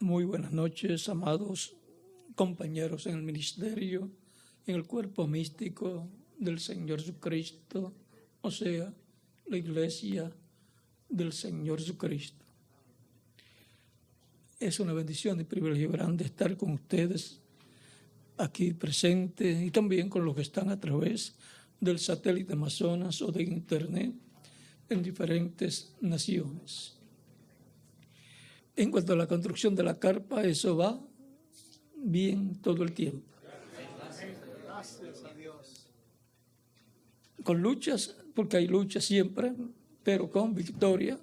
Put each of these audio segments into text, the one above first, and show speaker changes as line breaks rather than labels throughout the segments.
Muy buenas noches, amados compañeros en el ministerio, en el cuerpo místico del Señor Jesucristo, o sea, la iglesia del Señor Jesucristo. Es una bendición y privilegio grande estar con ustedes aquí presentes y también con los que están a través del satélite Amazonas o de Internet en diferentes naciones. En cuanto a la construcción de la carpa, eso va bien todo el tiempo. Gracias a Dios. Con luchas, porque hay luchas siempre, pero con victoria,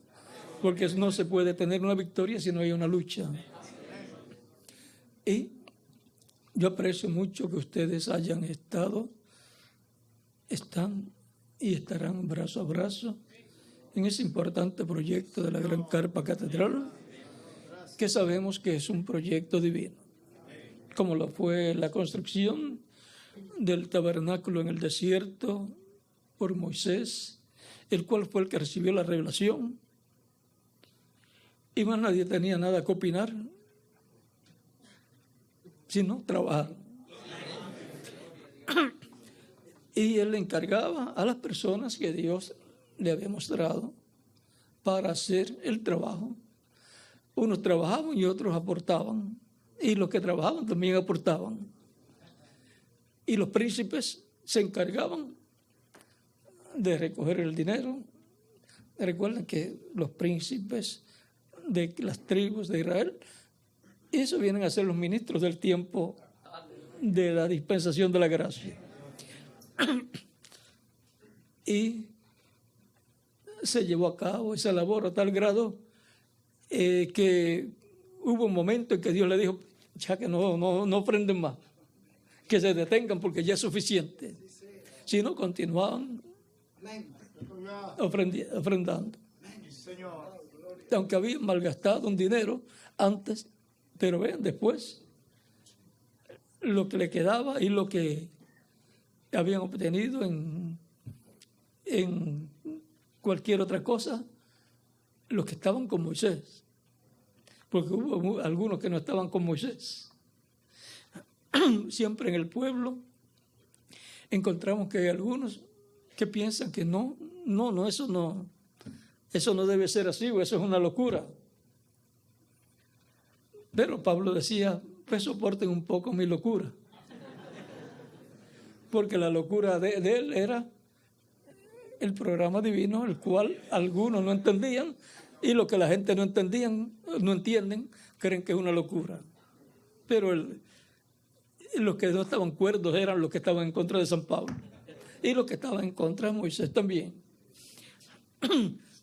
porque no se puede tener una victoria si no hay una lucha. Y yo aprecio mucho que ustedes hayan están y estarán brazo a brazo en ese importante proyecto de la Gran Carpa Catedral, que sabemos que es un proyecto divino, como lo fue la construcción del tabernáculo en el desierto por Moisés, el cual fue el que recibió la revelación, y más nadie tenía nada que opinar, sino trabajar. Y él le encargaba a las personas que Dios le había mostrado para hacer el trabajo. Unos trabajaban y otros aportaban, y los que trabajaban también aportaban. Y los príncipes se encargaban de recoger el dinero. Recuerden que los príncipes de las tribus de Israel, eso vienen a ser los ministros del tiempo de la dispensación de la gracia. Y se llevó a cabo esa labor a tal grado que hubo un momento en que Dios le dijo, ya que no ofrenden más, que se detengan porque ya es suficiente. Si no, continuaban ofrendando. Aunque habían malgastado un dinero antes, pero vean, después lo que le quedaba y lo que habían obtenido en cualquier otra cosa, los que estaban con Moisés, porque hubo algunos que no estaban con Moisés. Siempre en el pueblo encontramos que hay algunos que piensan que no, eso no debe ser así, o eso es una locura. Pero Pablo decía, pues soporten un poco mi locura, porque la locura de él era el programa divino, el cual algunos no entendían, y lo que la gente no entienden, creen que es una locura. Pero los que no estaban cuerdos eran los que estaban en contra de San Pablo, y los que estaban en contra de Moisés también.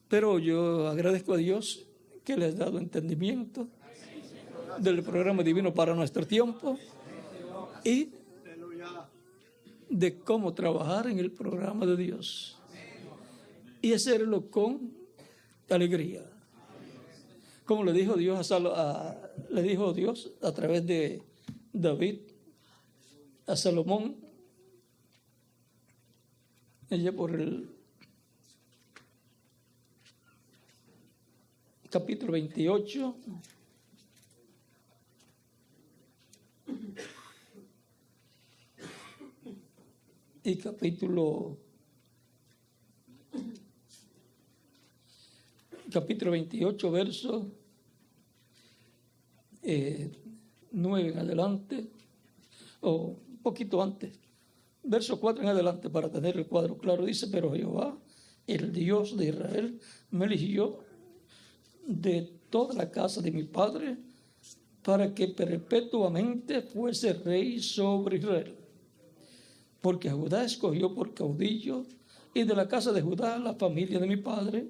Pero yo agradezco a Dios que les ha dado entendimiento del programa divino para nuestro tiempo y de cómo trabajar en el programa de Dios y hacerlo con alegría. Como le dijo Dios a través de David a Salomón, ella por el capítulo 28, y capítulo 28, verso 9 en adelante, o un poquito antes, verso 4 en adelante, para tener el cuadro claro. Dice, pero Jehová, el Dios de Israel, me eligió de toda la casa de mi padre para que perpetuamente fuese rey sobre Israel. Porque Judá escogió por caudillo, y de la casa de Judá la familia de mi padre,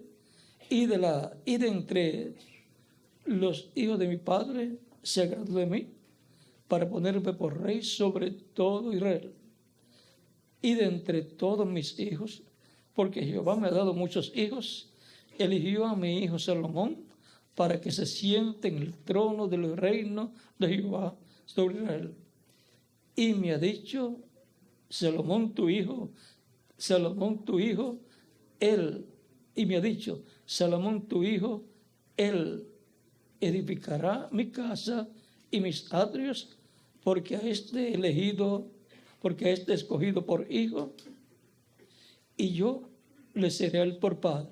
y de entre los hijos de mi padre se agradó de mí, para ponerme por rey sobre todo Israel. Y de entre todos mis hijos, porque Jehová me ha dado muchos hijos, eligió a mi hijo Salomón para que se siente en el trono del reino de Jehová sobre Israel. Y me ha dicho, Salomón tu hijo, él, y me ha dicho, Salomón tu hijo, él edificará mi casa y mis atrios, porque a este escogido por hijo, y yo le seré él por padre.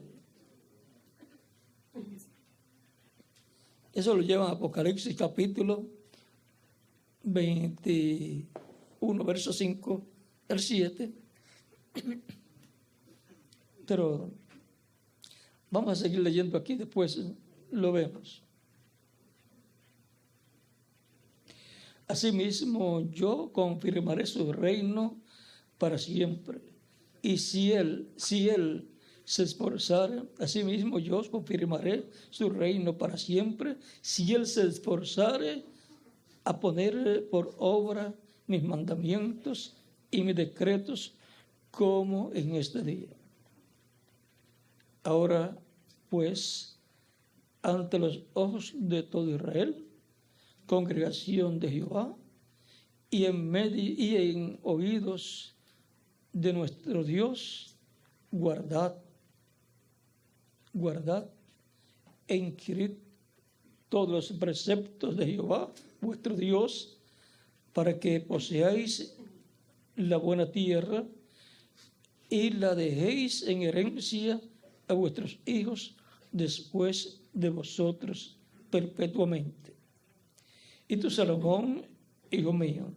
Eso lo lleva a Apocalipsis capítulo 21, verso 5 al 7. Pero vamos a seguir leyendo aquí, después lo vemos. Asimismo, yo confirmaré su reino para siempre. Y si él se esforzare, asimismo yo confirmaré su reino para siempre, si él se esforzare a poner por obra mis mandamientos y mis decretos como en este día. Ahora, pues, ante los ojos de todo Israel, congregación de Jehová, y en oídos de nuestro Dios, guardad e inquirid todos los preceptos de Jehová, vuestro Dios, para que poseáis la buena tierra y la dejéis en herencia a vuestros hijos después de vosotros perpetuamente. Y tú, Salomón, hijo mío,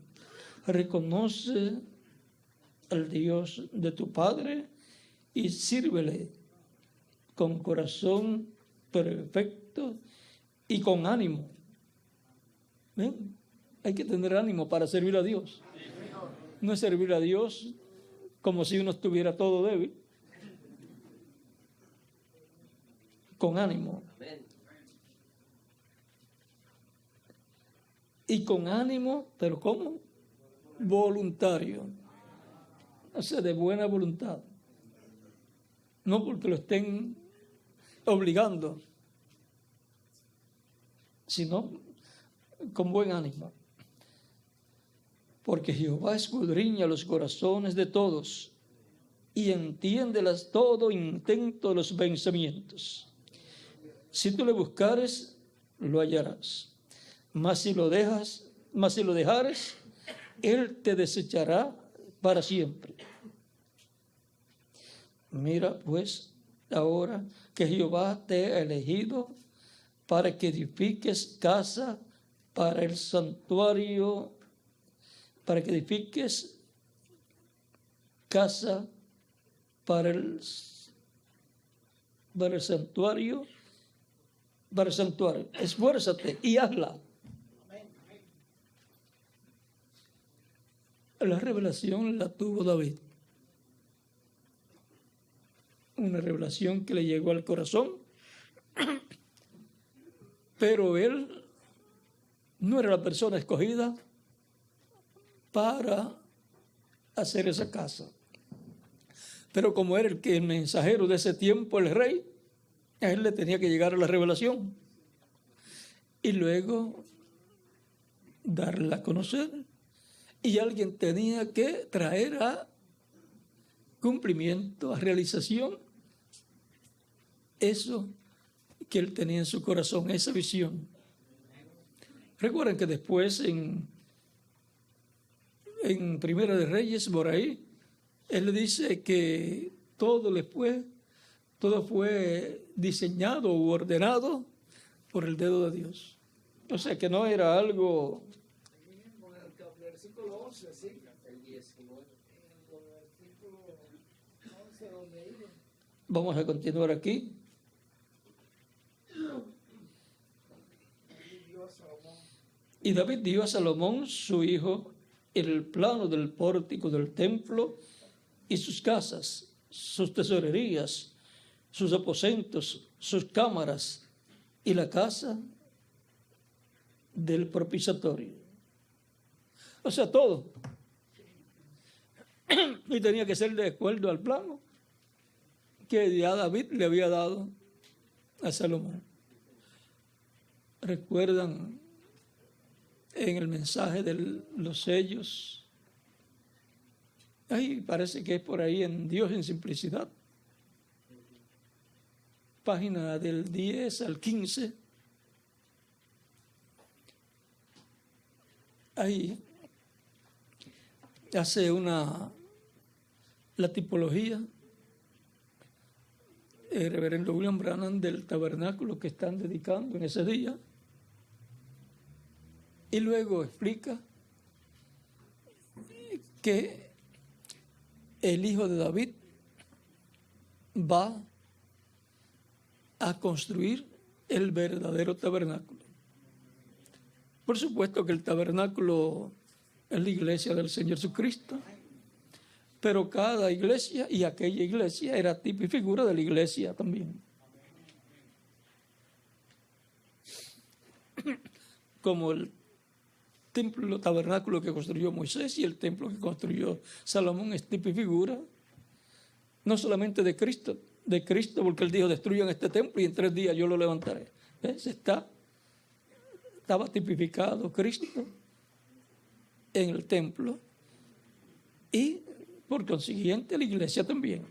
reconoce al Dios de tu padre y sírvele con corazón perfecto y con ánimo. ¿Ven? Hay que tener ánimo para servir a Dios. No es servir a Dios como si uno estuviera todo débil. Con ánimo. Y con ánimo, pero ¿cómo? Voluntario. O sea, de buena voluntad. No porque lo estén obligando, sino con buen ánimo. Porque Jehová escudriña los corazones de todos y entiéndelas todo intento de los pensamientos. Si tú le buscares, lo hallarás. Mas si lo dejares, él te desechará para siempre. Mira, pues, ahora que Jehová te ha elegido para que edifiques casa para el santuario, para que edifiques casa para el santuario, esfuérzate y hazla. La revelación la tuvo David. Una revelación que le llegó al corazón, pero él no era la persona escogida para hacer esa casa. Pero como era el mensajero de ese tiempo, el rey, a él le tenía que llegar a la revelación y luego darla a conocer. Y alguien tenía que traer a cumplimiento, a realización, eso que él tenía en su corazón, esa visión. Recuerden que después en Primera de Reyes, por ahí, él le dice que todo fue diseñado u ordenado por el dedo de Dios. O sea que no era algo...
Versículo 11, sí. El 19.
Vamos a continuar aquí. Y David dio a Salomón, su hijo, el plano del pórtico del templo y sus casas, sus tesorerías, sus aposentos, sus cámaras y la casa del propiciatorio. O sea, todo. Y tenía que ser de acuerdo al plano que ya David le había dado a Salomón. ¿Recuerdan en el mensaje de los sellos? Ahí parece que es por ahí en Dios en Simplicidad. Página del 10 al 15. ahí hace la tipología el reverendo William Branham del tabernáculo que están dedicando en ese día, y luego explica que el hijo de David va a construir el verdadero tabernáculo. Por supuesto que el tabernáculo es la iglesia del Señor Jesucristo, pero cada iglesia y aquella iglesia era tipo y figura de la iglesia también. Como el templo, el tabernáculo que construyó Moisés y el templo que construyó Salomón es tipo y figura, no solamente de Cristo, porque él dijo, destruyan este templo y en 3 días yo lo levantaré. ¿Ves? Estaba tipificado Cristo en el templo y por consiguiente la iglesia también.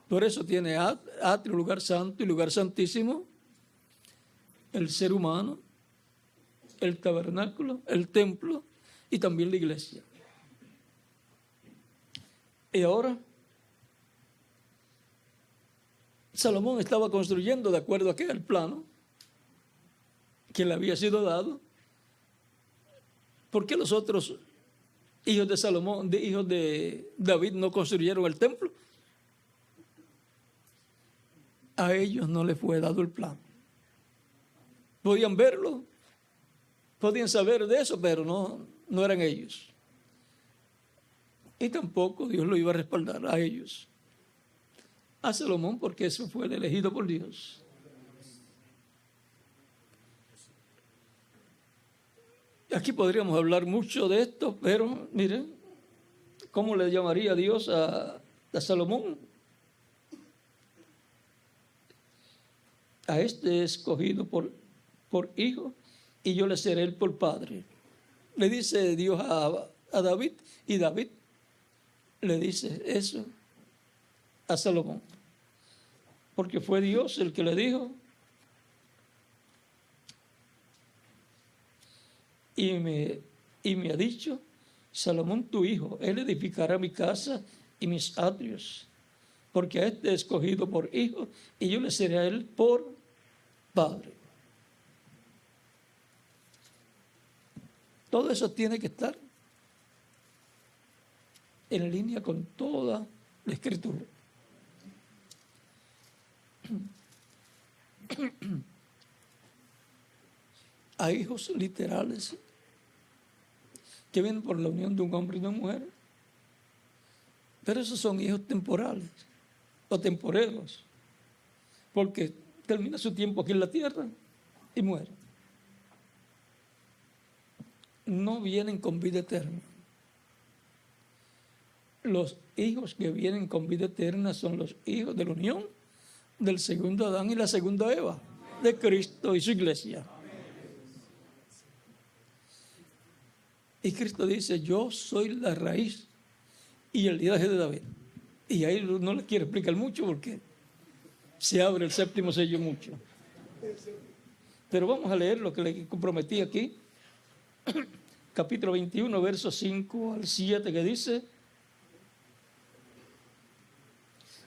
Por eso tiene atrio, lugar santo y lugar santísimo, el ser humano, el tabernáculo, el templo y también la iglesia. Y ahora Salomón estaba construyendo de acuerdo a aquel plano que le había sido dado. ¿Por qué los otros hijos de Salomón, hijos de David, no construyeron el templo? A ellos no les fue dado el plan. Podían verlo, podían saber de eso, pero no eran ellos. Y tampoco Dios lo iba a respaldar a ellos. A Salomón, porque eso fue el elegido por Dios. Aquí podríamos hablar mucho de esto, pero miren, ¿cómo le llamaría Dios a Salomón? A este escogido por hijo, y yo le seré él por padre. Le dice Dios a David, y David le dice eso a Salomón, porque fue Dios el que le dijo, y me ha dicho, Salomón tu hijo, él edificará mi casa y mis atrios, porque a este he escogido por hijo, y yo le seré a él por padre. Todo eso tiene que estar en línea con toda la Escritura. Hay hijos literales que vienen por la unión de un hombre y una mujer, pero esos son hijos temporales o temporeros, porque termina su tiempo aquí en la tierra y mueren. No vienen con vida eterna. Los hijos que vienen con vida eterna son los hijos de la unión del segundo Adán y la segunda Eva, de Cristo y su iglesia. Y Cristo dice, yo soy la raíz y el linaje de David. Y ahí no le quiero explicar mucho porque se abre el 7º sello mucho. Pero vamos a leer lo que le comprometí aquí. Capítulo 21, versos 5 al 7, que dice...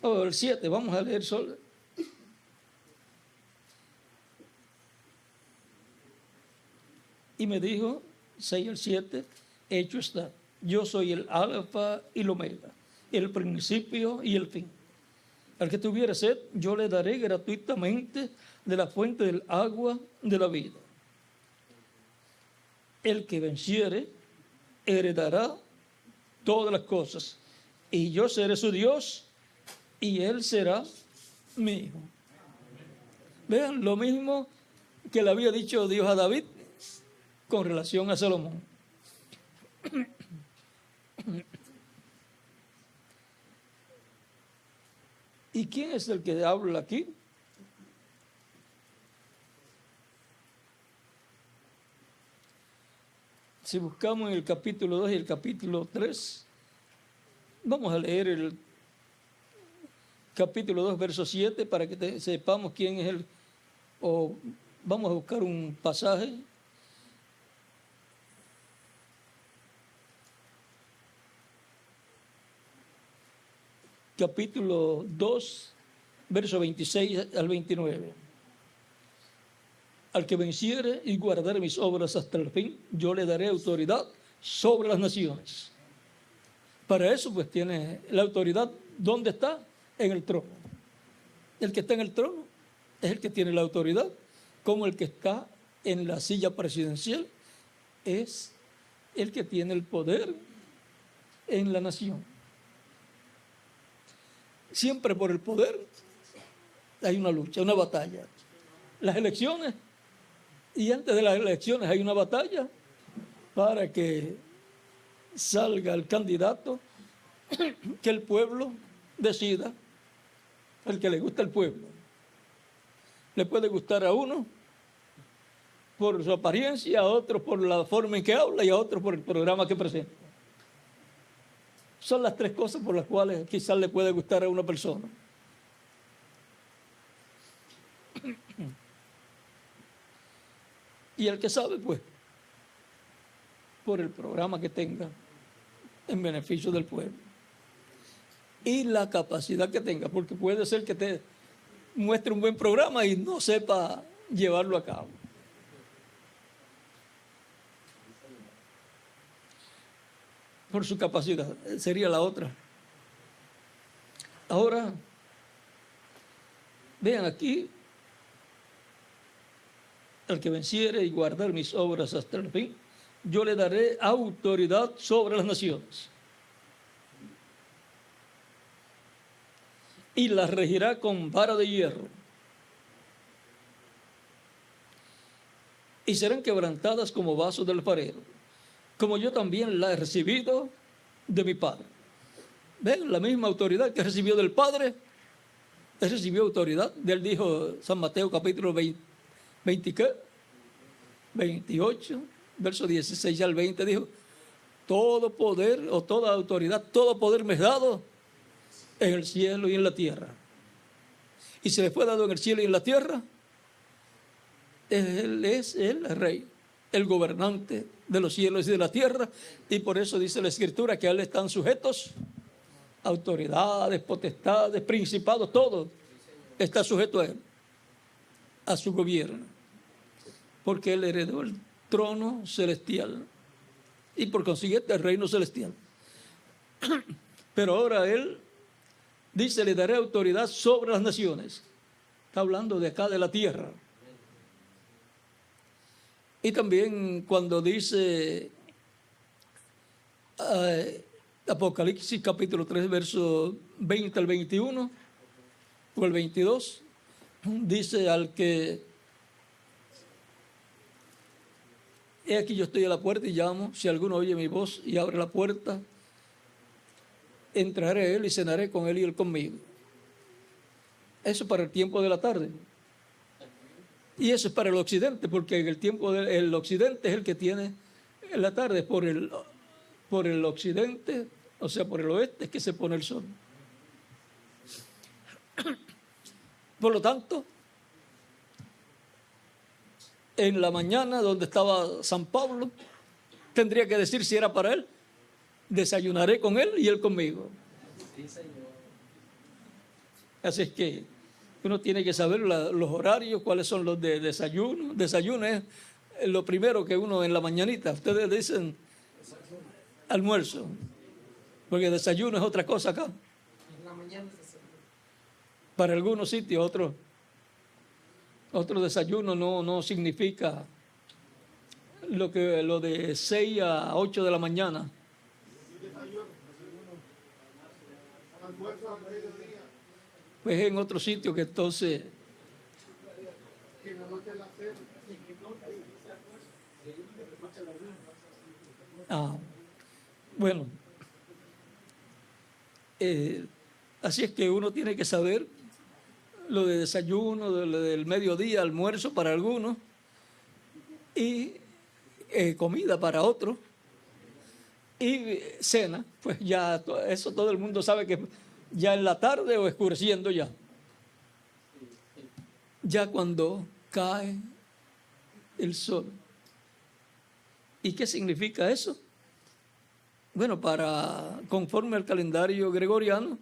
el 7, vamos a leer solo. Y me dijo, 6 al 7, hecho está. Yo soy el alfa y el omega, el principio y el fin. Al que tuviera sed, yo le daré gratuitamente de la fuente del agua de la vida. El que venciere, heredará todas las cosas. Y yo seré su Dios, y él será mi hijo. Vean, lo mismo que le había dicho Dios a David con relación a Salomón. ¿Y quién es el que habla aquí? Si buscamos en el capítulo 2 y el capítulo 3, vamos a leer el capítulo 2, verso 7, para que sepamos quién es vamos a buscar un pasaje capítulo 2, verso 26 al 29. Al que venciere y guardare mis obras hasta el fin, yo le daré autoridad sobre las naciones. Para eso, pues, tiene la autoridad. ¿Dónde está? En el trono. El que está en el trono es el que tiene la autoridad, como el que está en la silla presidencial es el que tiene el poder en la nación. Siempre por el poder hay una lucha, una batalla. Las elecciones, y antes de las elecciones hay una batalla para que salga el candidato que el pueblo decida, el que le gusta al pueblo. Le puede gustar a uno por su apariencia, a otro por la forma en que habla y a otro por el programa que presenta. Son las tres cosas por las cuales quizás le puede gustar a una persona. Y el que sabe, pues, por el programa que tenga en beneficio del pueblo. Y la capacidad que tenga, porque puede ser que te muestre un buen programa y no sepa llevarlo a cabo. Por su capacidad, sería la otra. Ahora, vean aquí, al que venciere y guardar mis obras hasta el fin, yo le daré autoridad sobre las naciones. Y las regirá con vara de hierro. Y serán quebrantadas como vasos del alfarero, como yo también la he recibido de mi Padre. ¿Ven? La misma autoridad que recibió del Padre, él recibió autoridad. Él dijo, San Mateo capítulo 28, verso 16 al 20, dijo, todo poder o toda autoridad, todo poder me es dado en el cielo y en la tierra. Y se le fue dado en el cielo y en la tierra. Él es el rey, el gobernante de los cielos y de la tierra, y por eso dice la Escritura que a él están sujetos autoridades, potestades, principados, todo está sujeto a él, a su gobierno, porque él heredó el trono celestial y por consiguiente el reino celestial. Pero ahora él dice, le daré autoridad sobre las naciones. Está hablando de acá de la tierra. Y también cuando dice Apocalipsis capítulo 3, verso 20 al 21 o el 22, dice al que, he aquí yo estoy a la puerta y llamo, si alguno oye mi voz y abre la puerta, entraré a él y cenaré con él y él conmigo. Eso para el tiempo de la tarde. Y eso es para el occidente, porque en el tiempo del occidente es el que tiene en la tarde. Por el occidente, o sea, por el oeste, es que se pone el sol. Por lo tanto, en la mañana donde estaba San Pablo, tendría que decir si era para él, desayunaré con él y él conmigo.
Sí, Señor.
Así es que uno tiene que saber los horarios, cuáles son los de desayuno. Desayuno es lo primero que uno en la mañanita. Ustedes dicen almuerzo, porque desayuno es otra cosa acá.
En la mañana es desayuno.
Para algunos sitios, otro desayuno no significa lo de 6 a 8 de la mañana. Pues en otro sitio que entonces bueno, así es que uno tiene que saber lo de desayuno, lo del mediodía, almuerzo para algunos y comida para otros y cena, pues ya eso todo el mundo sabe que ya en la tarde o oscureciendo ya cuando cae el sol. ¿Y qué significa eso? Bueno, conforme al calendario gregoriano,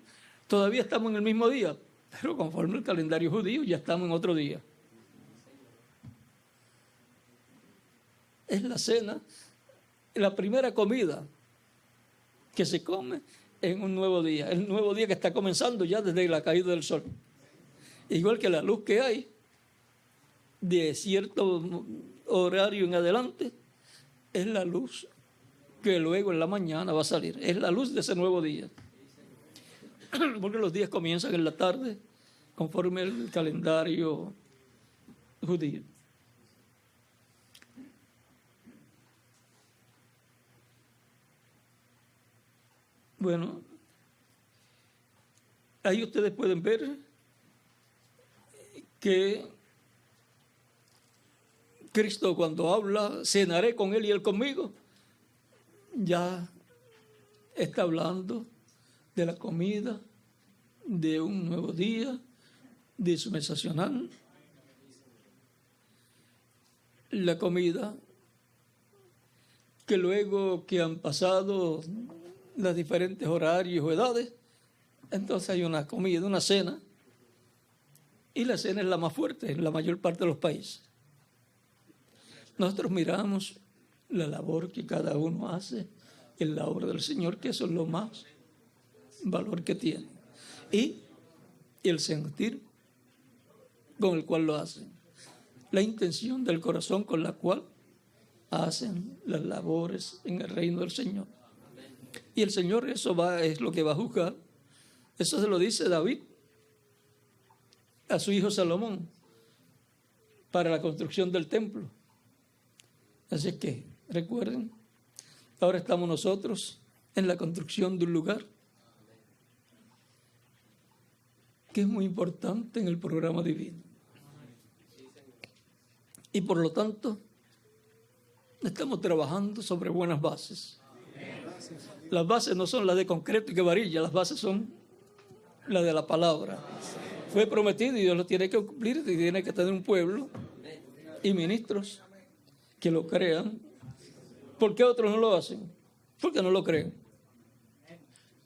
Todavía estamos en el mismo día, pero conforme el calendario judío ya estamos en otro día. Es la cena, la primera comida que se come en un nuevo día. El nuevo día que está comenzando ya desde la caída del sol. Igual que la luz que hay de cierto horario en adelante, es la luz que luego en la mañana va a salir. Es la luz de ese nuevo día. Porque los días comienzan en la tarde, conforme el calendario judío. Bueno, ahí ustedes pueden ver que Cristo, cuando habla, cenaré con él y él conmigo, ya está hablando de la comida, de un nuevo día, de su mensacional. La comida que luego que han pasado los diferentes horarios o edades, entonces hay una comida, una cena, y la cena es la más fuerte en la mayor parte de los países. Nosotros miramos la labor que cada uno hace en la obra del Señor, que eso es lo más valor que tiene. Y el sentir con el cual lo hacen. La intención del corazón con la cual hacen las labores en el reino del Señor. Y el Señor eso es lo que va a juzgar. Eso se lo dice David a su hijo Salomón para la construcción del templo. Así que recuerden, ahora estamos nosotros en la construcción de un lugar que es muy importante en el programa divino. Y por lo tanto, estamos trabajando sobre buenas bases. Las bases no son las de concreto y que varilla, las bases son las de la palabra. Fue prometido y Dios lo tiene que cumplir, y tiene que tener un pueblo y ministros que lo crean. ¿Por qué otros no lo hacen? Porque no lo creen.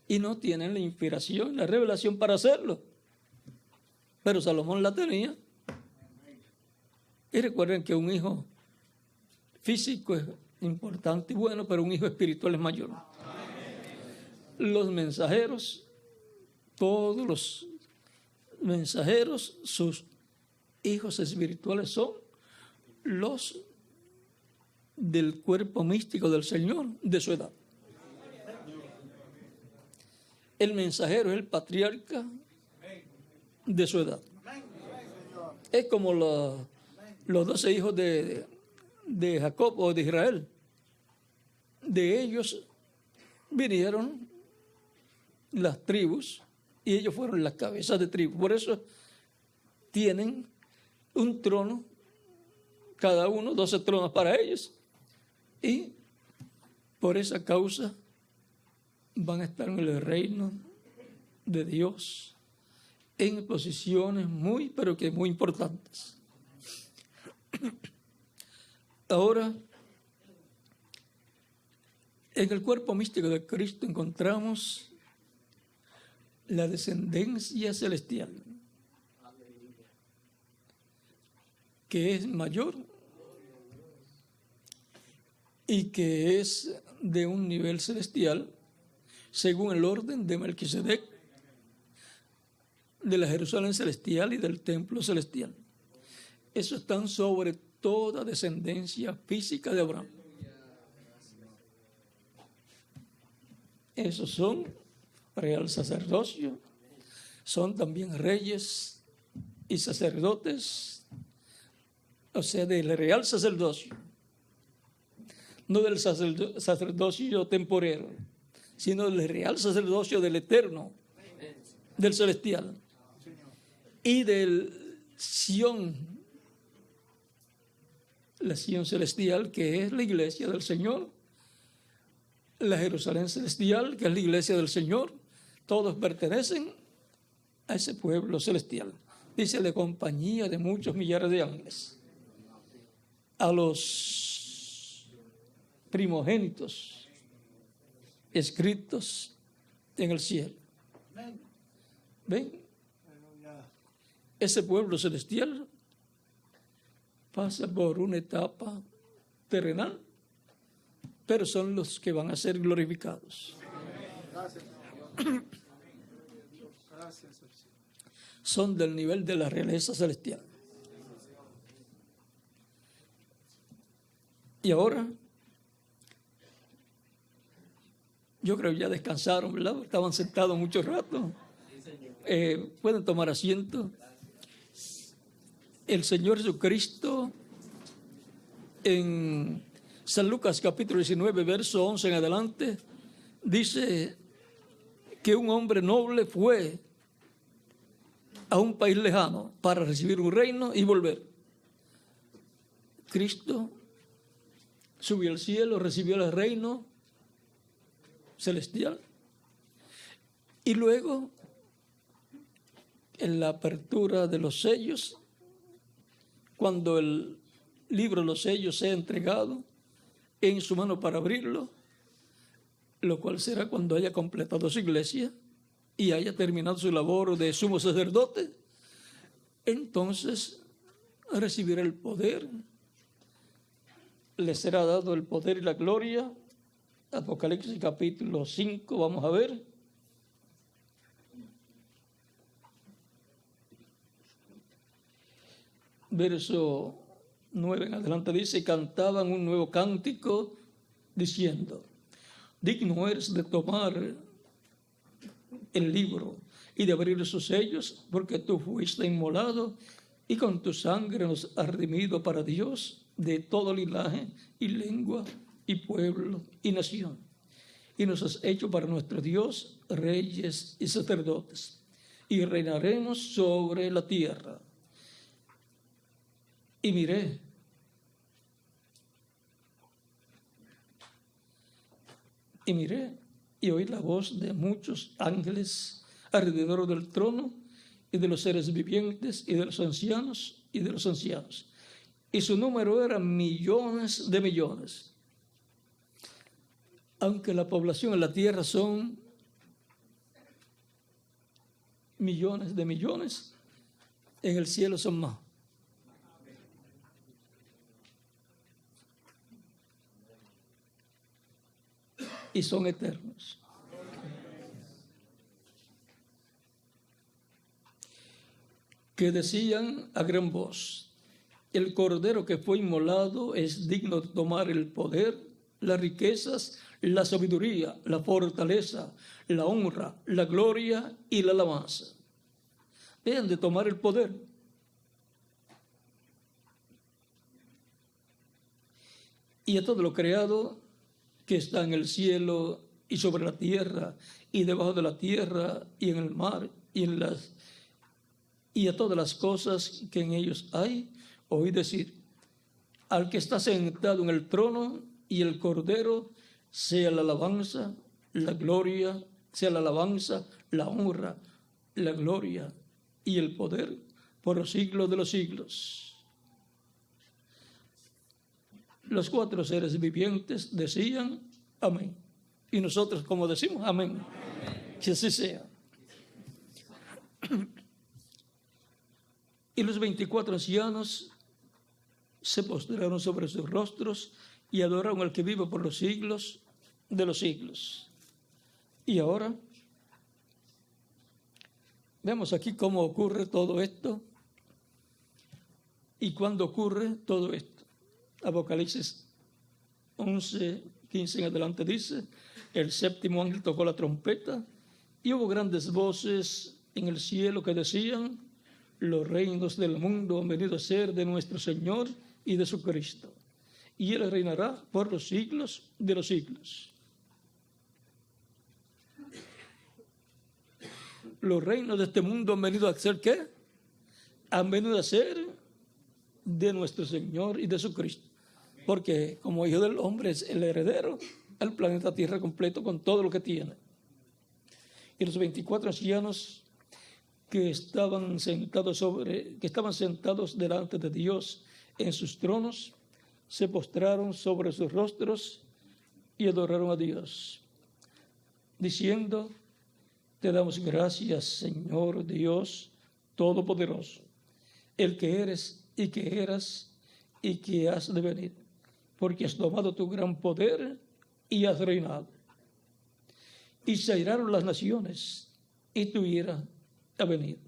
Y no tienen la inspiración, la revelación para hacerlo. Pero Salomón la tenía. Y recuerden que un hijo físico es importante y bueno, pero un hijo espiritual es mayor. Los mensajeros, todos los mensajeros, sus hijos espirituales son los del cuerpo místico del Señor de su edad. El mensajero es el patriarca de su edad. Es como los 12 hijos de Jacob o de Israel. De ellos vinieron las tribus y ellos fueron las cabezas de tribu. Por eso tienen un trono, cada uno, 12 tronos para ellos. Y por esa causa van a estar en el reino de Dios en posiciones pero que muy importantes. Ahora, en el cuerpo místico de Cristo encontramos la descendencia celestial, que es mayor y que es de un nivel celestial según el orden de Melquisedec, de la Jerusalén celestial y del templo celestial. Eso están sobre toda descendencia física de Abraham. Esos son real sacerdocio, son también reyes y sacerdotes, o sea, del real sacerdocio, no del sacerdocio temporero, sino del real sacerdocio del eterno, del celestial, y del Sión, la Sión celestial, que es la iglesia del Señor, la Jerusalén celestial, que es la iglesia del Señor. Todos pertenecen a ese pueblo celestial. Dice, la compañía de muchos millares de ángeles. A los primogénitos escritos en el cielo. ¿Ven? Ese pueblo celestial pasa por una etapa terrenal, pero son los que van a ser glorificados. Son del nivel de la realeza celestial. Y ahora, yo creo que ya descansaron, ¿verdad? Estaban sentados mucho rato. Pueden tomar asiento. El Señor Jesucristo en San Lucas capítulo 19, verso 11 en adelante, dice que un hombre noble fue a un país lejano para recibir un reino y volver. Cristo subió al cielo, recibió el reino celestial y luego en la apertura de los sellos, cuando el libro de los sellos sea entregado en su mano para abrirlo, lo cual será cuando haya completado su iglesia y haya terminado su labor de sumo sacerdote, entonces recibirá el poder, le será dado el poder y la gloria. Apocalipsis capítulo 5, vamos a ver. Verso 9 en adelante dice, cantaban un nuevo cántico diciendo, digno eres de tomar el libro y de abrir sus sellos, porque tú fuiste inmolado y con tu sangre nos has redimido para Dios de todo linaje y lengua y pueblo y nación. Y nos has hecho para nuestro Dios reyes y sacerdotes, y reinaremos sobre la tierra. Y miré, y oí la voz de muchos ángeles alrededor del trono, y de los seres vivientes, y de los ancianos, y de los ancianos. Y su número era millones de millones. Aunque la población en la tierra son millones de millones, en el cielo son más. Y son eternos. Que decían a gran voz, el cordero que fue inmolado es digno de tomar el poder, las riquezas, la sabiduría, la fortaleza, la honra, la gloria y la alabanza. Vean, de tomar el poder. Y a todo lo creado que está en el cielo y sobre la tierra y debajo de la tierra y en el mar y a todas las cosas que en ellos hay, oí decir, al que está sentado en el trono y el cordero, sea la alabanza, la gloria, sea la alabanza, la honra, la gloria y el poder por los siglos de los siglos. Los cuatro seres vivientes decían amén. Y nosotros, como decimos, amén. Que así sea. Y los 24 ancianos se postraron sobre sus rostros y adoraron al que vive por los siglos de los siglos. Y ahora, vemos aquí cómo ocurre todo esto y cuándo ocurre todo esto. Apocalipsis 11, 15 en adelante dice, el séptimo ángel tocó la trompeta y hubo grandes voces en el cielo que decían, los reinos del mundo han venido a ser de nuestro Señor y de su Cristo, y Él reinará por los siglos de los siglos. Los reinos de este mundo han venido a ser, ¿qué? Han venido a ser de nuestro Señor y de su Cristo. Porque como hijo del hombre es el heredero al planeta Tierra completo con todo lo que tiene. Y los 24 ancianos que estaban sentados delante de Dios en sus tronos, se postraron sobre sus rostros y adoraron a Dios, diciendo, Te damos gracias, Señor Dios Todopoderoso, el que eres y que eras y que has de venir, porque has tomado tu gran poder y has reinado. Y se airaron las naciones, y tu ira ha venido.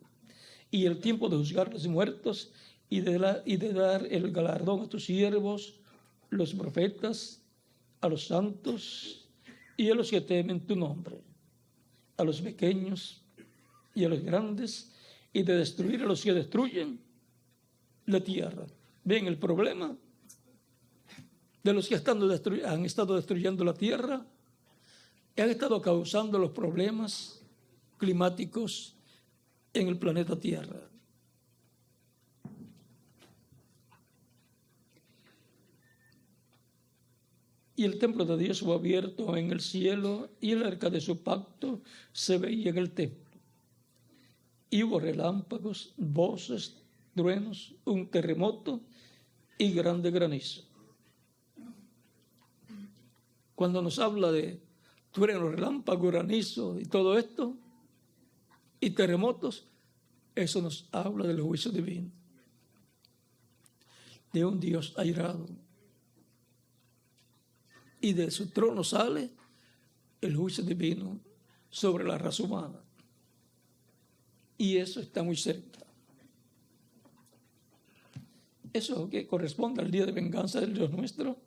Y el tiempo de juzgar a los muertos y de dar el galardón a tus siervos, los profetas, a los santos y a los que temen tu nombre, a los pequeños y a los grandes, y de destruir a los que destruyen la tierra. ¿Ven el problema de los que han estado destruyendo la tierra? Han estado causando los problemas climáticos en el planeta Tierra. Y el templo de Dios fue abierto en el cielo, y el arca de su pacto se veía en el templo. Y hubo relámpagos, voces, truenos, un terremoto y grande granizo. Cuando nos habla de truenos, relámpagos, granizo y todo esto, y terremotos, eso nos habla del juicio divino, de un Dios airado. Y de su trono sale el juicio divino sobre la raza humana. Y eso está muy cerca. Eso es lo que corresponde al día de venganza del Dios nuestro,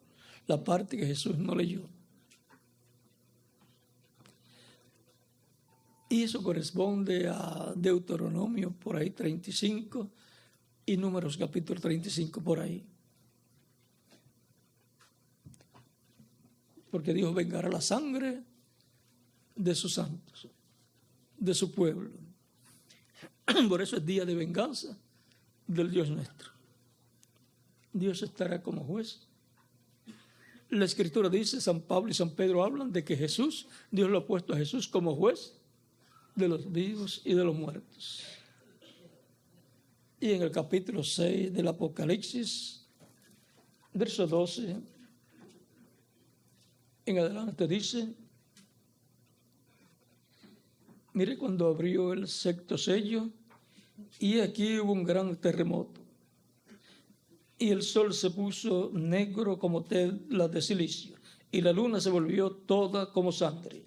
la parte que Jesús no leyó. Y eso corresponde a Deuteronomio por ahí 35 y Números capítulo 35 por ahí. Porque Dios vengará la sangre de sus santos, de su pueblo. Por eso es día de venganza del Dios nuestro. Dios estará como juez. La Escritura dice, San Pablo y San Pedro hablan de que Jesús, Dios lo ha puesto a Jesús como juez de los vivos y de los muertos. Y en el capítulo 6 del Apocalipsis, verso 12, en adelante dice, mire cuando abrió el sexto sello, y aquí hubo un gran terremoto, y el sol se puso negro como tela de silicio, y la luna se volvió toda como sangre,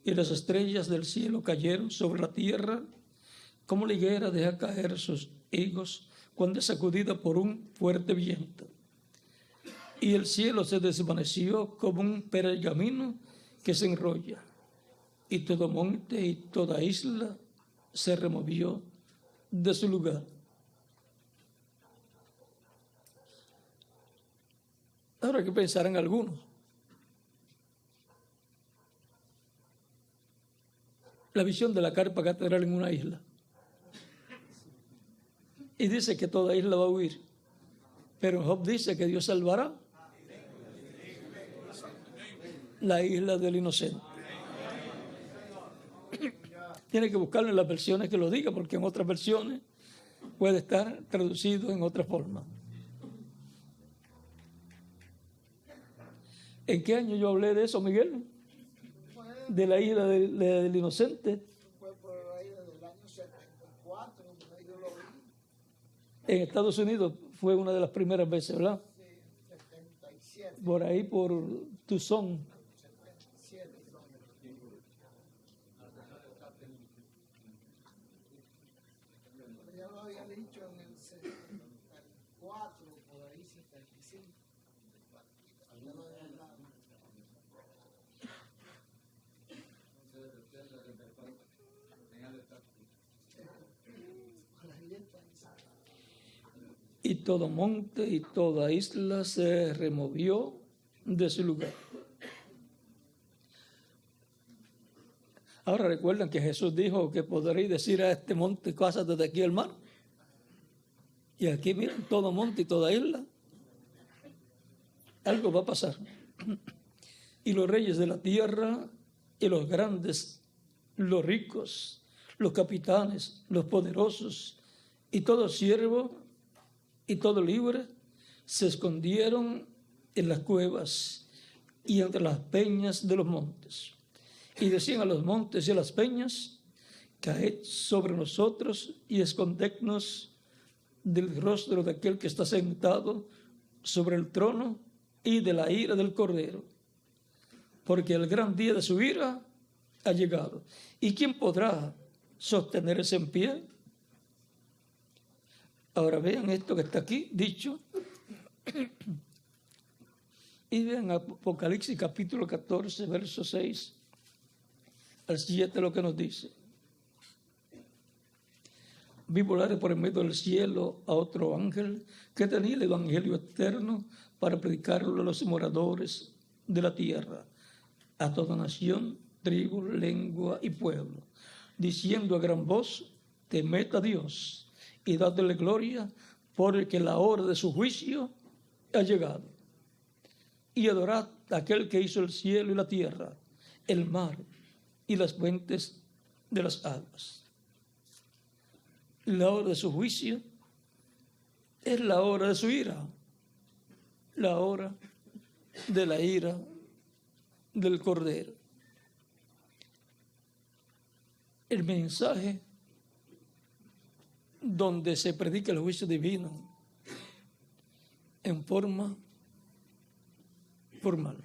y las estrellas del cielo cayeron sobre la tierra, como la higuera deja caer sus higos cuando es sacudida por un fuerte viento. Y el cielo se desvaneció como un pergamino que se enrolla, y todo monte y toda isla se removió de su lugar. Ahora, ¿qué pensarán algunos? La visión de la carpa catedral en una isla. Y dice que toda isla va a huir. Pero Job dice que Dios salvará la isla del inocente. Tiene que buscarlo en las versiones que lo diga, porque en otras versiones puede estar traducido en otra forma. ¿En qué año yo hablé de eso, Miguel? De la isla del inocente.
Fue por ahí del año 74, yo lo vi.
En Estados Unidos fue una de las primeras veces, ¿verdad?
Sí, 77.
Por ahí, por Tucson.
77. Ya lo había dicho en el 74, por ahí 75. Ya lo había hablado.
Y todo monte y toda isla se removió de su lugar. Ahora recuerdan que Jesús dijo que podréis decir a este monte, pásate de aquí al mar. Y aquí miren, todo monte y toda isla. Algo va a pasar. Y los reyes de la tierra y los grandes, los ricos, los capitanes, los poderosos y todo siervo y todo libre se escondieron en las cuevas y entre las peñas de los montes. Y decían a los montes y a las peñas: caed sobre nosotros y escondednos del rostro de aquel que está sentado sobre el trono y de la ira del Cordero, porque el gran día de su ira ha llegado. ¿Y quién podrá sostenerse en pie? Ahora vean esto que está aquí dicho. Y vean Apocalipsis capítulo 14, verso 6 al 7, lo que nos dice: vi volar por el medio del cielo a otro ángel que tenía el evangelio eterno para predicarlo a los moradores de la tierra, a toda nación, tribu, lengua y pueblo, diciendo a gran voz: temed a Dios y dadle gloria, porque la hora de su juicio ha llegado. Y adorad a aquel que hizo el cielo y la tierra, el mar y las fuentes de las aguas. La hora de su juicio es la hora de su ira, la hora de la ira del Cordero. El mensaje donde se predica el juicio divino en forma formal,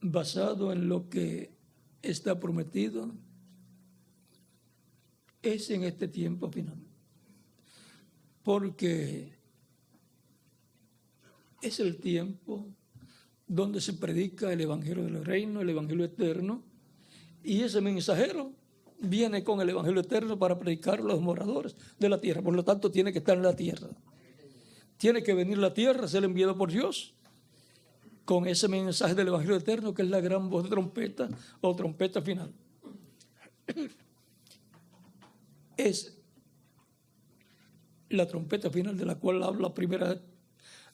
basado en lo que está prometido, es en este tiempo final, porque es el tiempo donde se predica el evangelio del reino, el evangelio eterno, y ese mensajero viene con el evangelio eterno para predicar a los moradores de la tierra. Por lo tanto, tiene que estar en la tierra. Tiene que venir la tierra, ser enviado por Dios con ese mensaje del evangelio eterno, que es la gran voz de trompeta o trompeta final. Es la trompeta final de la cual habla primera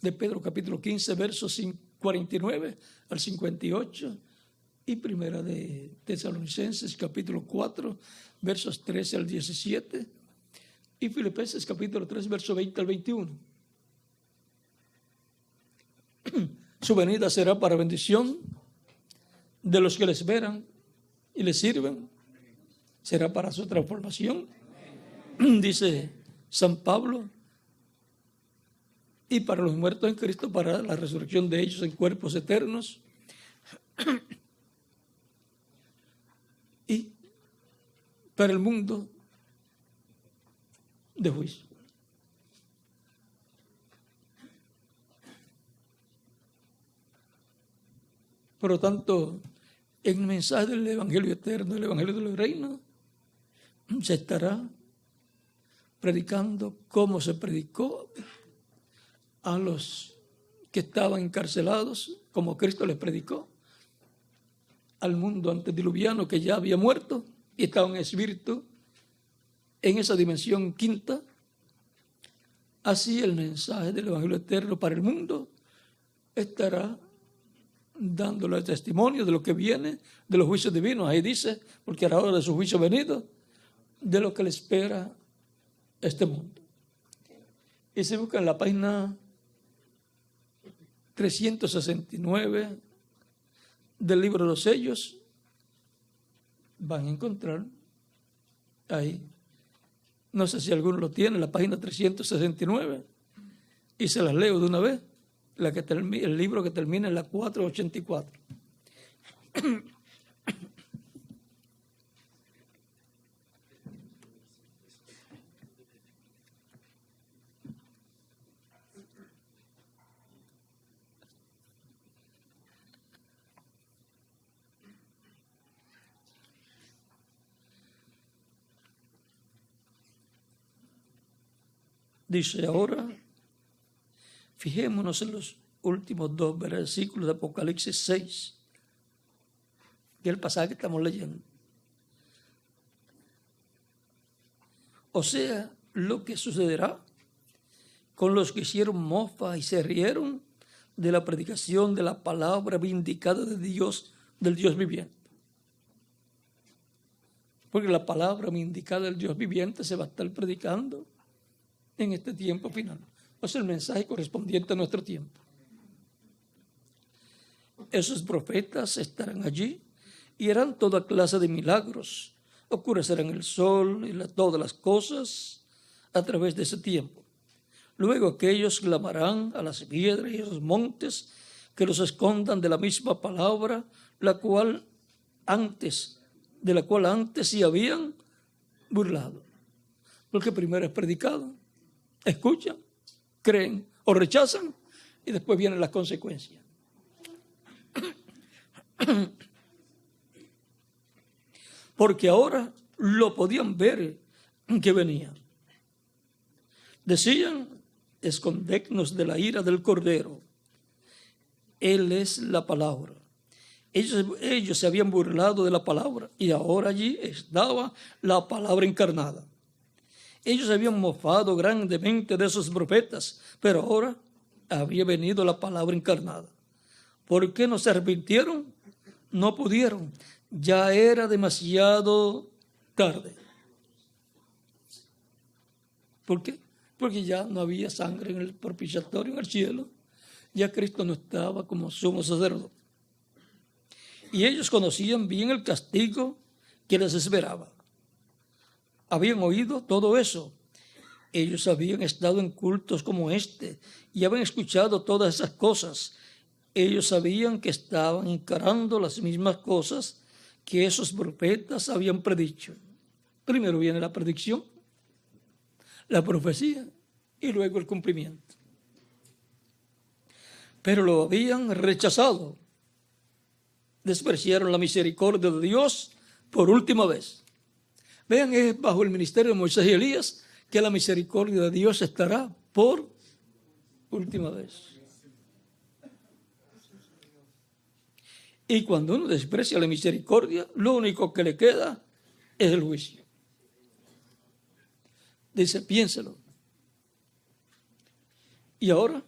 de Pedro capítulo 15, versos 49 al 58, y primera de Tesalonicenses capítulo 4, versos 13 al 17, y Filipenses capítulo 3, verso 20 al 21. Su venida será para bendición de los que le esperan y le sirven. Será para su transformación, dice San Pablo, y para los muertos en Cristo, para la resurrección de ellos en cuerpos eternos, y para el mundo de juicio. Por lo tanto, en el mensaje del evangelio eterno, el evangelio del reino, se estará predicando como se predicó a los que estaban encarcelados, como Cristo les predicó al mundo antediluviano que ya había muerto y estaba en espíritu en esa dimensión quinta. Así el mensaje del evangelio eterno para el mundo estará dándole testimonio de lo que viene, de los juicios divinos. Ahí dice, porque a la hora de su juicio venido, de lo que le espera este mundo. Y se busca en la página 369 del libro de los sellos, van a encontrar ahí, no sé si alguno lo tiene, la página 369, y se las leo de una vez, el libro que termina en la 484. Dice ahora, fijémonos en los últimos dos versículos de Apocalipsis 6, que es el pasaje que estamos leyendo. O sea, lo que sucederá con los que hicieron mofa y se rieron de la predicación de la palabra vindicada de Dios, del Dios viviente. Porque la palabra vindicada del Dios viviente se va a estar predicando en este tiempo final. O sea, el mensaje correspondiente a nuestro tiempo. Esos profetas estarán allí y harán toda clase de milagros. Oscurecerán el sol y todas las cosas a través de ese tiempo. Luego aquellos clamarán a las piedras y a los montes que los escondan de la misma palabra, de la cual antes se habían burlado. Porque primero es predicado, escuchan, creen o rechazan y después vienen las consecuencias. Porque ahora lo podían ver que venía. Decían, escondednos de la ira del Cordero. Él es la palabra. Ellos se habían burlado de la palabra y ahora allí estaba la palabra encarnada. Ellos habían mofado grandemente de esos profetas, pero ahora había venido la palabra encarnada. ¿Por qué no se arrepintieron? No pudieron. Ya era demasiado tarde. ¿Por qué? Porque ya no había sangre en el propiciatorio en el cielo. Ya Cristo no estaba como sumo sacerdote. Y ellos conocían bien el castigo que les esperaba. Habían oído todo eso. Ellos habían estado en cultos como este y habían escuchado todas esas cosas. Ellos sabían que estaban encarando las mismas cosas que esos profetas habían predicho. Primero viene la predicción, la profecía y luego el cumplimiento. Pero lo habían rechazado. Despreciaron la misericordia de Dios por última vez. Vean, es bajo el ministerio de Moisés y Elías que la misericordia de Dios estará por última vez. Y cuando uno desprecia la misericordia, lo único que le queda es el juicio. Dice, piénselo. Y ahora,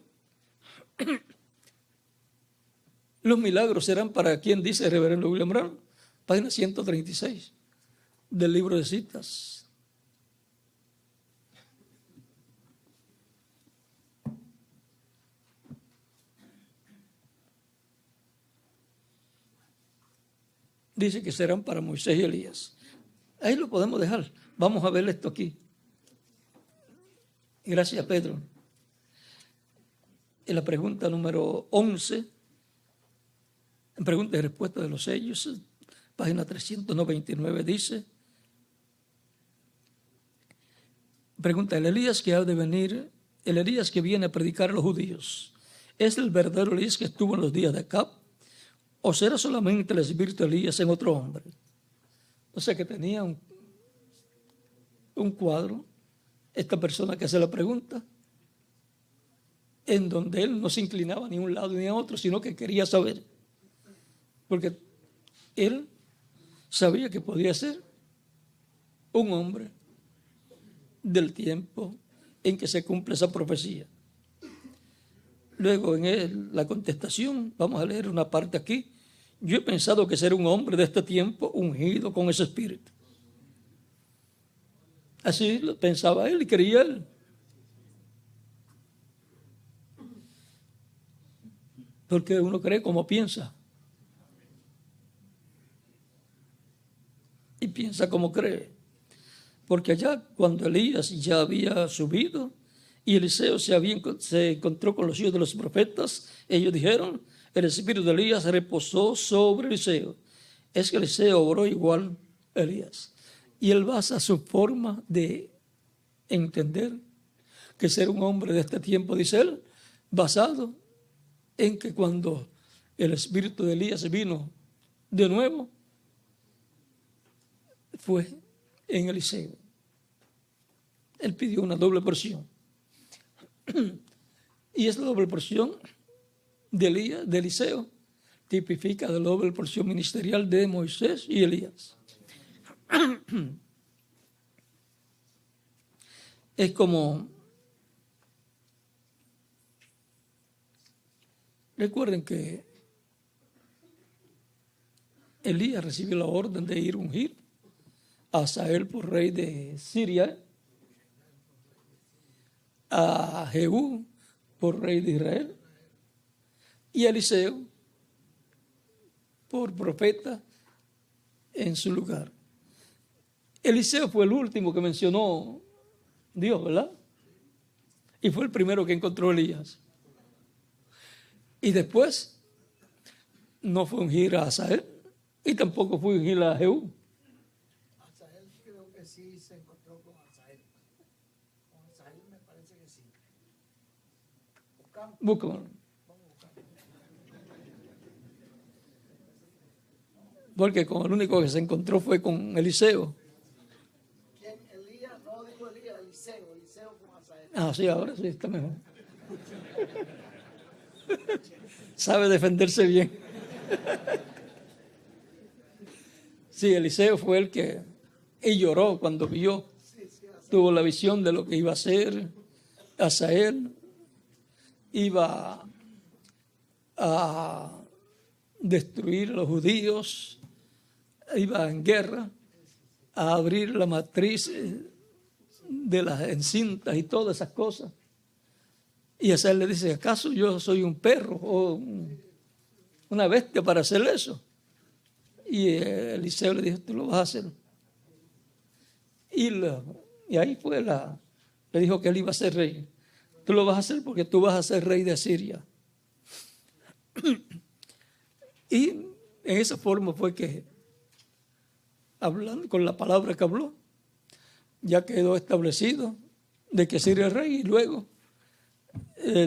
los milagros serán para quien, dice el reverendo William Brown, página 136 del libro de citas. Dice que serán para Moisés y Elías. Ahí lo podemos dejar. Vamos a ver esto aquí. Gracias, Pedro. En la pregunta número 11, en pregunta y respuesta de los sellos, página 399, dice, pregunta, el Elías que ha de venir, el Elías que viene a predicar a los judíos, ¿es el verdadero Elías que estuvo en los días de Acab? ¿O será solamente el espíritu de Elías en otro hombre? O sea que tenía un cuadro, esta persona que hace la pregunta, en donde él no se inclinaba ni a un lado ni a otro, sino que quería saber. Porque él sabía que podía ser un hombre del tiempo en que se cumple esa profecía. Luego en la contestación, vamos a leer una parte aquí. Yo he pensado que ser un hombre de este tiempo ungido con ese espíritu. Así lo pensaba él y creía él. Porque uno cree como piensa. Y piensa como cree. Porque allá cuando Elías ya había subido y Eliseo se encontró con los hijos de los profetas, ellos dijeron, el espíritu de Elías reposó sobre Eliseo. Es que Eliseo obró igual a Elías. Y él basa su forma de entender que ser un hombre de este tiempo, dice él, basado en que cuando el espíritu de Elías vino de nuevo, fue en Eliseo. Él pidió una doble porción. Y esa doble porción de Eliseo tipifica la doble porción ministerial de Moisés y Elías. Es como, recuerden que Elías recibió la orden de ir a ungir a Asael por rey de Siria, a Jehú por rey de Israel y a Eliseo por profeta en su lugar. Eliseo fue el último que mencionó Dios, ¿verdad? Y fue el primero que encontró a Elías. Y después no fue ungir a Asael y tampoco fue ungir a Jehú.
Asael creo que sí se encontró con Asael. Con Asael me parece que sí.
Búscamelo. Porque con el único que se encontró fue con Eliseo.
¿Quién? Elías, no dijo Elías, Eliseo con Asael.
Ah, sí, ahora sí está mejor. Sabe defenderse bien. Sí, Eliseo fue el que y lloró cuando vio, tuvo la visión de lo que iba a hacer. Asael iba a destruir a los judíos, iba en guerra a abrir la matriz de las encintas y todas esas cosas. Y Asael le dice, ¿acaso yo soy un perro o una bestia para hacer eso? Y Eliseo le dijo, tú lo vas a hacer. Y ahí fue le dijo que él iba a ser rey. Tú lo vas a hacer porque tú vas a ser rey de Siria. Y en esa forma fue que, hablando con la palabra que habló, ya quedó establecido de que Siria es rey. Y luego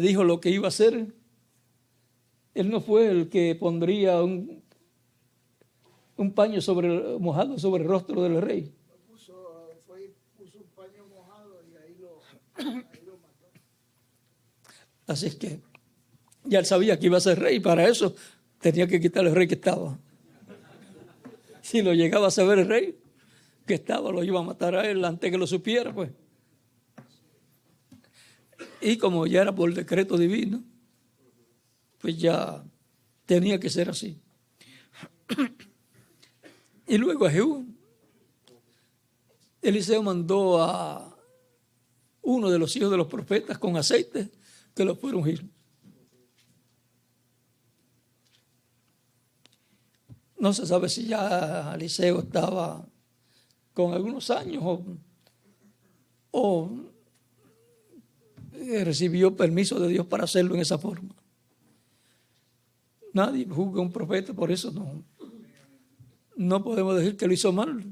dijo lo que iba a hacer. Él no fue el que pondría un paño mojado sobre el rostro del rey.
Puso un paño mojado y ahí lo mató.
Así es que ya él sabía que iba a ser rey. Para eso tenía que quitar el rey que estaba. Si lo llegaba a saber el rey que estaba, lo iba a matar a él antes que lo supiera, pues. Y como ya era por decreto divino, pues ya tenía que ser así. Y luego a Jehú, Eliseo mandó a uno de los hijos de los profetas con aceite que lo fuera a ungir. No se sabe si ya Eliseo estaba con algunos años o recibió permiso de Dios para hacerlo en esa forma. Nadie juzga a un profeta, por eso no podemos decir que lo hizo mal.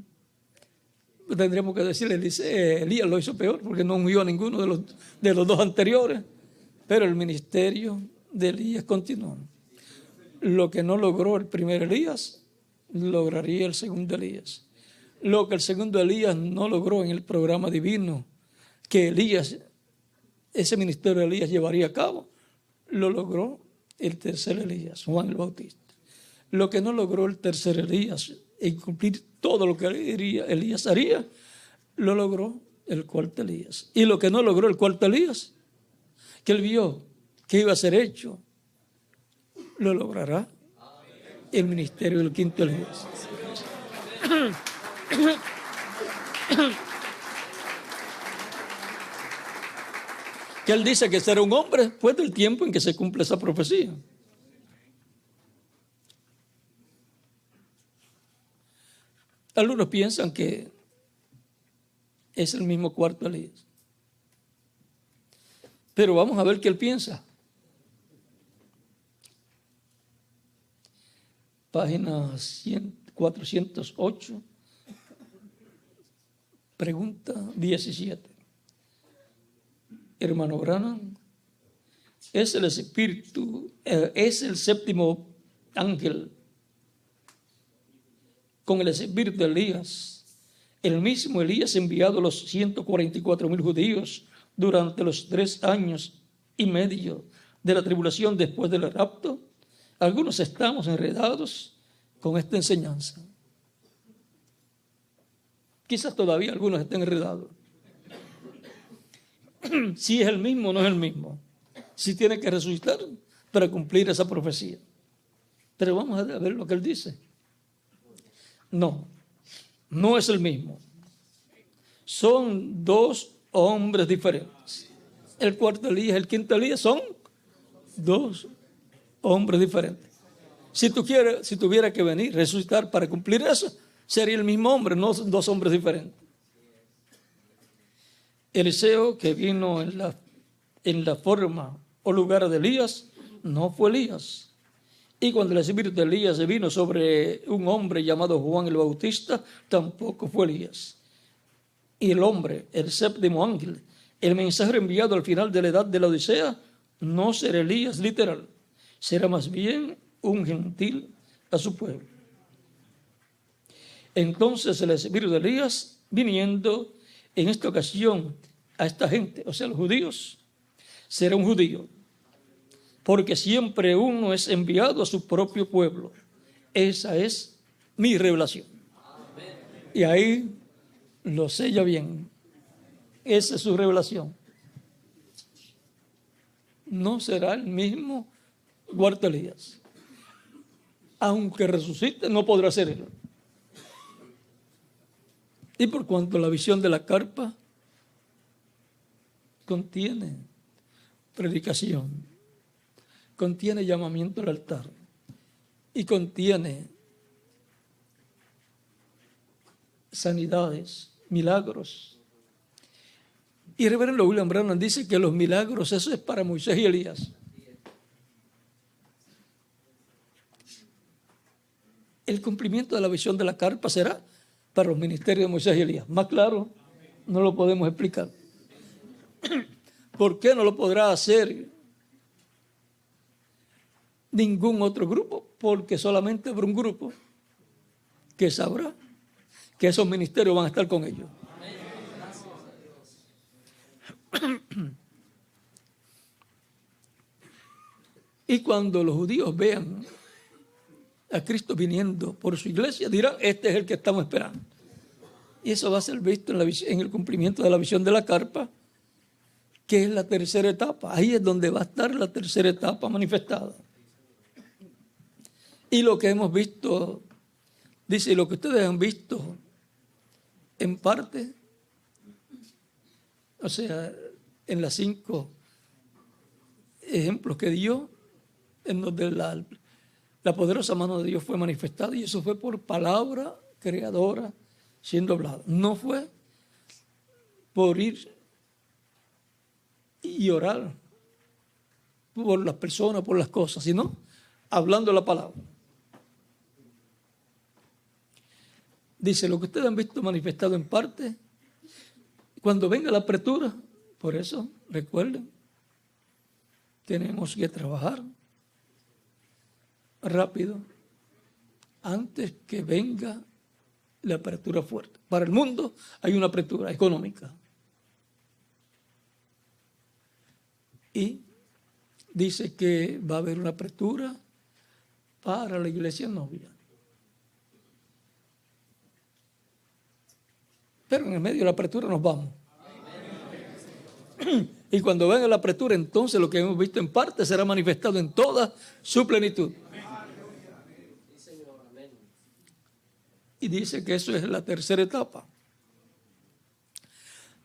Tendríamos que decirle, Elías lo hizo peor porque no ungió a ninguno de los dos anteriores. Pero el ministerio de Elías continuó. Lo que no logró el primer Elías, lograría el segundo Elías. Lo que el segundo Elías no logró en el programa divino que ese ministerio de Elías llevaría a cabo, lo logró el tercer Elías, Juan el Bautista. Lo que no logró el tercer Elías en cumplir todo lo que Elías haría, lo logró el cuarto Elías. Y lo que no logró el cuarto Elías, que él vio que iba a ser hecho, lo logrará el ministerio del quinto Elías. Que él dice que será un hombre después del tiempo en que se cumple esa profecía. Algunos piensan que es el mismo cuarto Elías. Pero vamos a ver qué él piensa. Página 408, pregunta 17. Hermano Branham, es el espíritu, es el séptimo ángel con el espíritu de Elías, el mismo Elías enviado a los 144,000 judíos durante los 3 años y medio de la tribulación después del rapto. Algunos estamos enredados con esta enseñanza. Quizás todavía algunos estén enredados. Si es el mismo o no es el mismo. Si tiene que resucitar para cumplir esa profecía. Pero vamos a ver lo que él dice. No es el mismo. Son 2 hombres diferentes. El cuarto Elías y el quinto Elías son 2 hombres diferentes. Si tuviera que venir, resucitar para cumplir eso, sería el mismo hombre, no dos hombres diferentes. Eliseo, que vino en la forma o lugar de Elías, no fue Elías. Y cuando el espíritu de Elías se vino sobre un hombre llamado Juan el Bautista, tampoco fue Elías. Y el hombre, el séptimo ángel, el mensajero enviado al final de la edad de la Odisea, no será Elías literal, será más bien un gentil a su pueblo. Entonces el espíritu de Elías, viniendo en esta ocasión a esta gente, o sea, los judíos, será un judío, porque siempre uno es enviado a su propio pueblo. Esa es mi revelación. Y ahí lo sella bien. Esa es su revelación. No será el mismo cuarto Elías. Aunque resucite, no podrá ser él. Y por cuanto la visión de la carpa contiene predicación, contiene llamamiento al altar y contiene sanidades, milagros. Y el reverendo William Branham dice que los milagros, eso es para Moisés y Elías. El cumplimiento de la visión de la carpa será para los ministerios de Moisés y Elías. Más claro, no lo podemos explicar. ¿Por qué no lo podrá hacer ningún otro grupo? Porque solamente habrá un grupo que sabrá que esos ministerios van a estar con ellos. Y cuando los judíos vean a Cristo viniendo por su iglesia, dirán, este es el que estamos esperando. Y eso va a ser visto en el cumplimiento de la visión de la carpa, que es la tercera etapa. Ahí es donde va a estar la tercera etapa manifestada. Y lo que hemos visto, dice, lo que ustedes han visto en parte, o sea, en las 5 ejemplos que dio, en donde la poderosa mano de Dios fue manifestada, y eso fue por palabra creadora siendo hablada. No fue por ir y orar por las personas, por las cosas, sino hablando la palabra. Dice, lo que ustedes han visto manifestado en parte, cuando venga la apertura, por eso, recuerden, tenemos que trabajar rápido antes que venga la apertura fuerte. Para el mundo hay una apertura económica. Y dice que va a haber una apertura para la iglesia novia. Pero en el medio de la apertura nos vamos. Y cuando venga la apertura, entonces lo que hemos visto en parte será manifestado en toda su plenitud. Y dice que eso es la tercera etapa.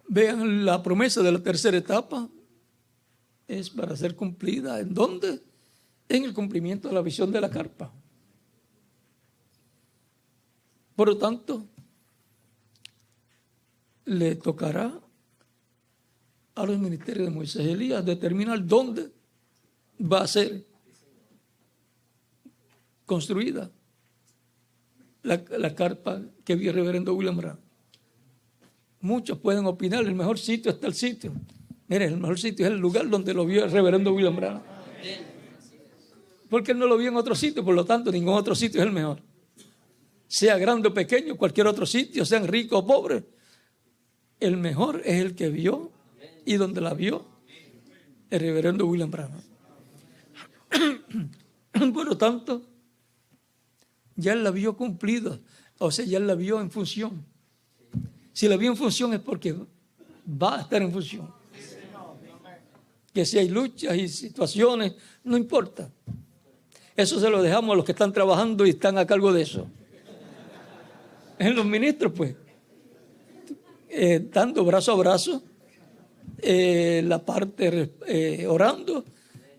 Vean, la promesa de la tercera etapa es para ser cumplida. ¿En dónde? En el cumplimiento de la visión de la carpa. Por lo tanto, le tocará a los ministerios de Moisés y Elías determinar dónde va a ser construida la carpa que vio el reverendo William Branham. Muchos pueden opinar, el mejor sitio está el sitio. Mire, el mejor sitio es el lugar donde lo vio el reverendo William Branham. Porque él no lo vio en otro sitio, por lo tanto, ningún otro sitio es el mejor. Sea grande o pequeño, cualquier otro sitio, sean ricos o pobres, el mejor es el que vio y donde la vio el reverendo William Branham. Por lo tanto, ya él la vio cumplida, o sea, ya él la vio en función. Si la vio en función es porque va a estar en función. Que si hay luchas y situaciones, no importa. Eso se lo dejamos a los que están trabajando y están a cargo de eso. En los ministros, pues, dando brazo a brazo, la parte orando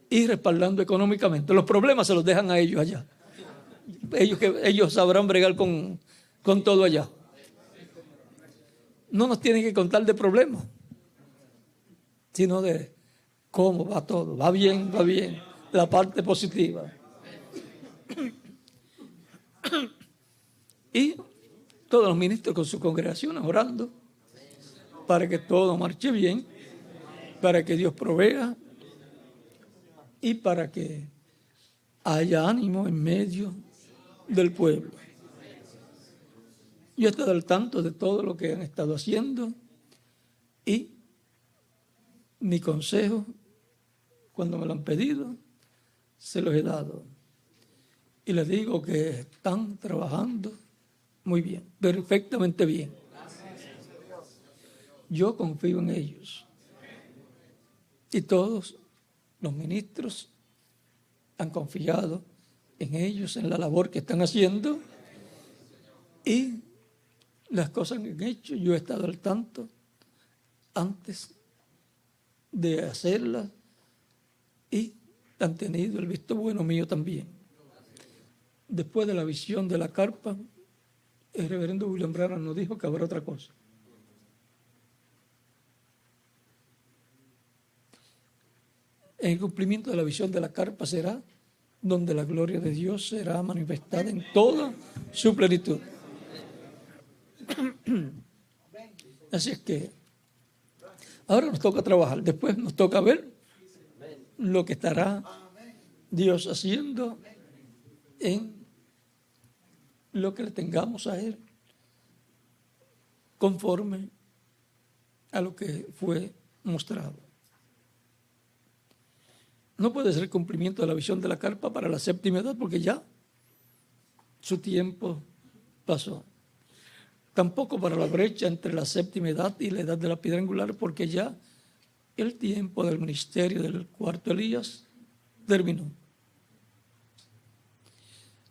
y respaldando económicamente. Los problemas se los dejan a ellos allá. ellos sabrán bregar con todo allá. No nos tienen que contar de problemas, sino de cómo va todo. Va bien, la parte positiva. Y todos los ministros con sus congregaciones orando para que todo marche bien, para que Dios provea y para que haya ánimo en medio del pueblo. Yo he estado al tanto de todo lo que han estado haciendo y mi consejo, cuando me lo han pedido, se los he dado. Y les digo que están trabajando muy bien, perfectamente bien. Yo confío en ellos. Y todos los ministros han confiado en ellos, en la labor que están haciendo. Y las cosas que han hecho, yo he estado al tanto antes de hacerlas y han tenido el visto bueno mío también. Después de la visión de la carpa, el reverendo William Branham nos dijo que habrá otra cosa. En el cumplimiento de la visión de la carpa será donde la gloria de Dios será manifestada en toda su plenitud. Así es que ahora nos toca trabajar, después nos toca ver lo que estará Dios haciendo en lo que le tengamos a Él, conforme a lo que fue mostrado. No puede ser el cumplimiento de la visión de la carpa para la séptima edad, porque ya su tiempo pasó. Tampoco para la brecha entre la séptima edad y la edad de la piedra angular, porque ya el tiempo del ministerio del cuarto Elías terminó.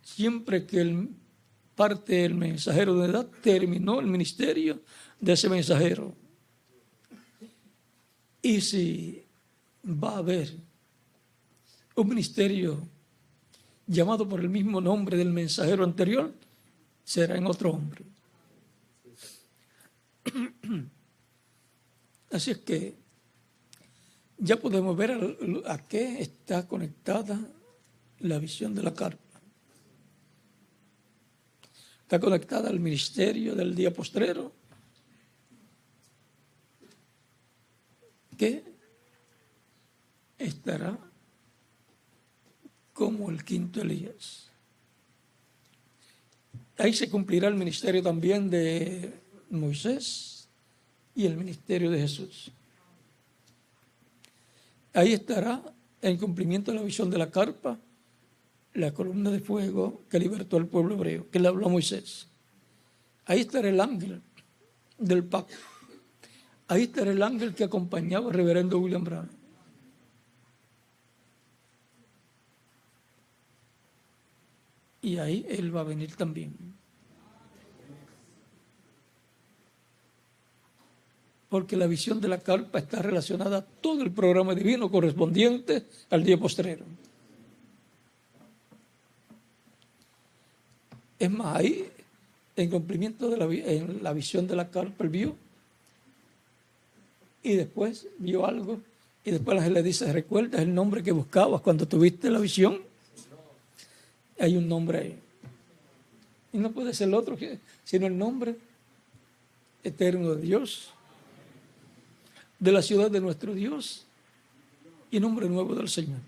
Siempre que parte el mensajero de edad, terminó el ministerio de ese mensajero. Y si va a haber un ministerio llamado por el mismo nombre del mensajero anterior, será en otro hombre. Así es que ya podemos ver a qué está conectada la visión de la carpa. Está conectada al ministerio del día postrero, que estará como el quinto Elías. Ahí se cumplirá el ministerio también de Moisés y el ministerio de Jesús. Ahí estará en cumplimiento de la visión de la carpa, la columna de fuego que libertó al pueblo hebreo, que le habló a Moisés. Ahí estará el ángel del pacto. Ahí estará el ángel que acompañaba al reverendo William Branham. Y ahí él va a venir también. Porque la visión de la carpa está relacionada a todo el programa divino correspondiente al día postrero. Es más, ahí, en cumplimiento de en la visión de la carpa, él vio, y después vio algo, y después el ángel le dice: ¿recuerdas el nombre que buscabas cuando tuviste la visión? Hay un nombre ahí. Y no puede ser el otro, sino el nombre eterno de Dios, de la ciudad de nuestro Dios, y nombre nuevo del Señor.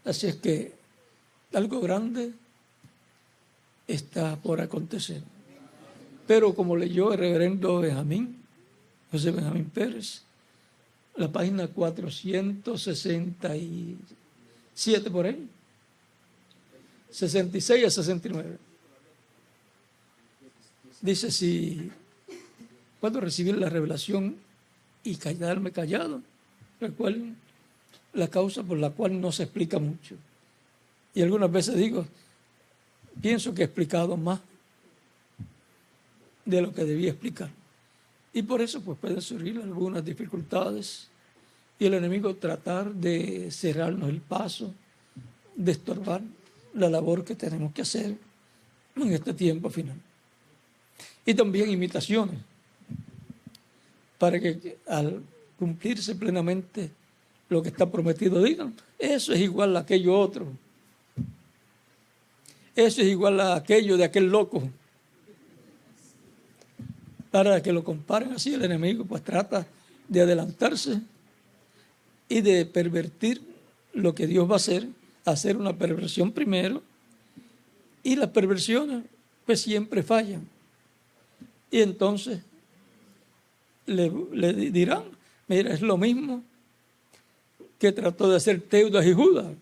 Así es que algo grande está por acontecer. Pero como leyó el reverendo José Benjamín Pérez, la página 467 por ahí, 66 a 69. Dice: si puedo recibir la revelación y quedarme callado, recuerden la causa por la cual no se explica mucho. Y algunas veces digo, pienso que he explicado más de lo que debía explicar. Y por eso pues pueden surgir algunas dificultades y el enemigo tratar de cerrarnos el paso de estorbar la labor que tenemos que hacer en este tiempo final. Y también imitaciones, para que al cumplirse plenamente lo que está prometido digan, eso es igual a aquello otro, eso es igual a aquello de aquel loco. Para que lo comparen así, el enemigo pues trata de adelantarse y de pervertir lo que Dios va a hacer una perversión primero, y las perversiones pues siempre fallan. Y entonces le dirán, mira, es lo mismo que trató de hacer Teudas y Judas,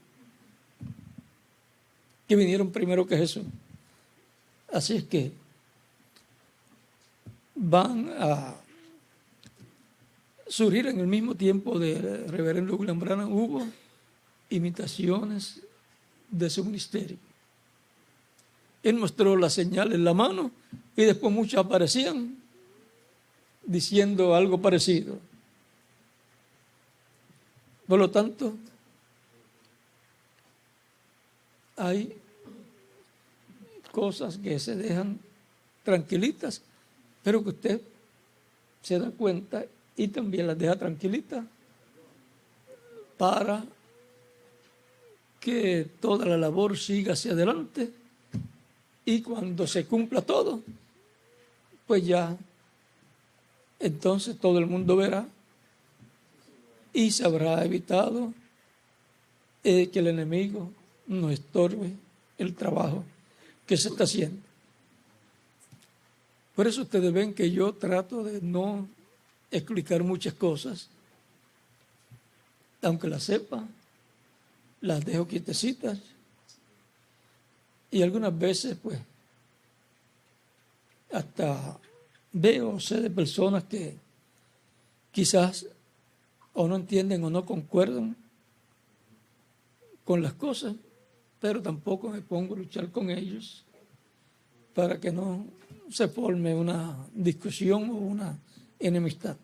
que vinieron primero que Jesús. Así es que van a surgir en el mismo tiempo del reverendo William Branham, hubo imitaciones de su ministerio. Él mostró la señal en la mano y después muchos aparecían diciendo algo parecido. Por lo tanto, hay cosas que se dejan tranquilitas, pero que usted se da cuenta y también las deja tranquilitas para que toda la labor siga hacia adelante, y cuando se cumpla todo, pues ya entonces todo el mundo verá y se habrá evitado que el enemigo nos estorbe el trabajo que se está haciendo. Por eso ustedes ven que yo trato de no explicar muchas cosas, aunque las sepa, las dejo quietecitas, y algunas veces pues hasta veo o sé de personas que quizás o no entienden o no concuerdan con las cosas, pero tampoco me pongo a luchar con ellos para que no se forme una discusión o una enemistad.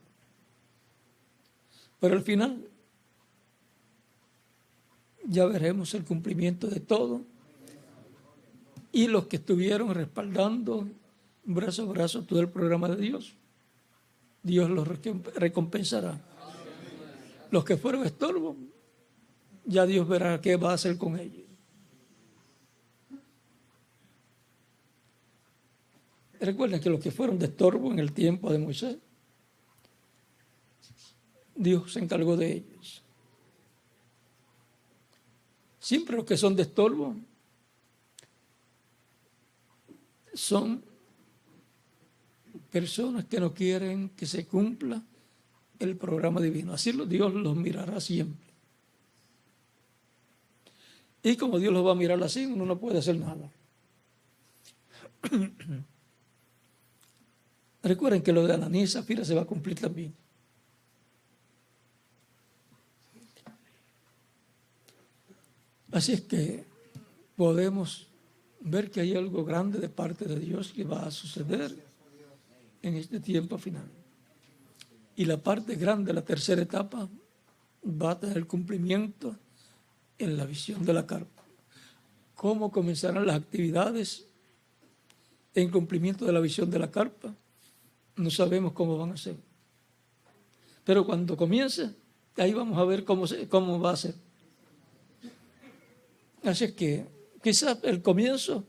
Pero al final ya veremos el cumplimiento de todo, y los que estuvieron respaldando brazo a brazo todo el programa de Dios, Dios los recompensará. Los que fueron estorbo, ya Dios verá qué va a hacer con ellos. Recuerden que los que fueron de estorbo en el tiempo de Moisés, Dios se encargó de ellos. Siempre los que son de estorbo son personas que no quieren que se cumpla el programa divino. Así Dios los mirará siempre. Y como Dios los va a mirar así, uno no puede hacer nada. Recuerden que lo de Ananías y Zafira se va a cumplir también. Así es que podemos ver que hay algo grande de parte de Dios que va a suceder en este tiempo final. Y la parte grande, la tercera etapa, va a tener cumplimiento en la visión de la carpa. ¿Cómo comenzarán las actividades en cumplimiento de la visión de la carpa? No sabemos cómo van a ser. Pero cuando comience, ahí vamos a ver cómo va a ser. Así es que quizás el comienzo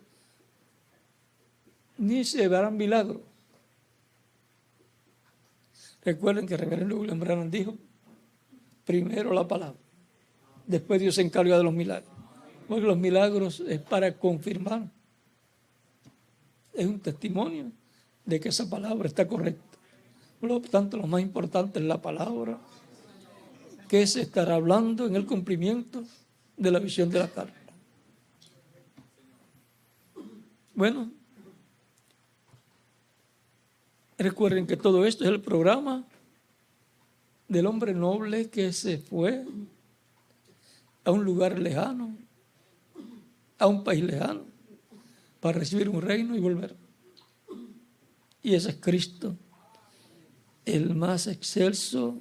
ni se verán milagros. Recuerden que el reverendo William Branham dijo, primero la palabra, después Dios se encarga de los milagros. Porque los milagros es para confirmar, es un testimonio de que esa palabra está correcta. Por lo tanto, lo más importante es la palabra que se estará hablando en el cumplimiento de la visión de la carta. Bueno, recuerden que todo esto es el programa del hombre noble que se fue a un lugar lejano, a un país lejano, para recibir un reino y volver. Y ese es Cristo, el más excelso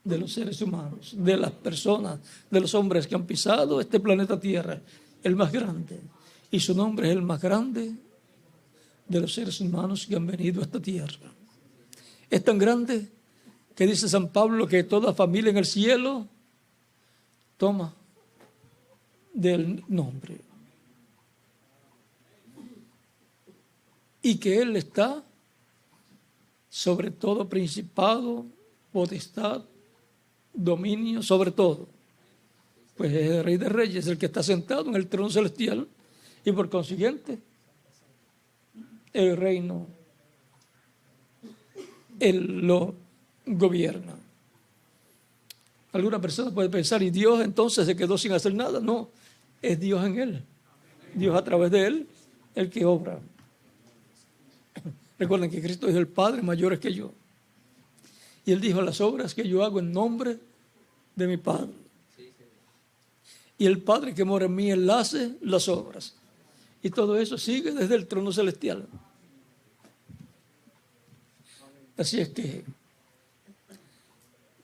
de los seres humanos, de las personas, de los hombres que han pisado este planeta Tierra, el más grande. Y su nombre es el más grande de los seres humanos que han venido a esta tierra. Es tan grande que dice San Pablo que toda familia en el cielo toma del nombre. Y que Él está sobre todo principado, potestad, dominio, sobre todo. Pues es el Rey de Reyes, el que está sentado en el trono celestial, y por consiguiente, el reino, Él lo gobierna. Alguna persona puede pensar, ¿y Dios entonces se quedó sin hacer nada? No, es Dios en Él. Dios a través de Él, el que obra. Recuerden que Cristo es el Padre, mayores que yo. Y Él dijo, las obras que yo hago en nombre de mi Padre. Y el Padre que mora en mí, Él hace las obras. Y todo eso sigue desde el trono celestial. Así es que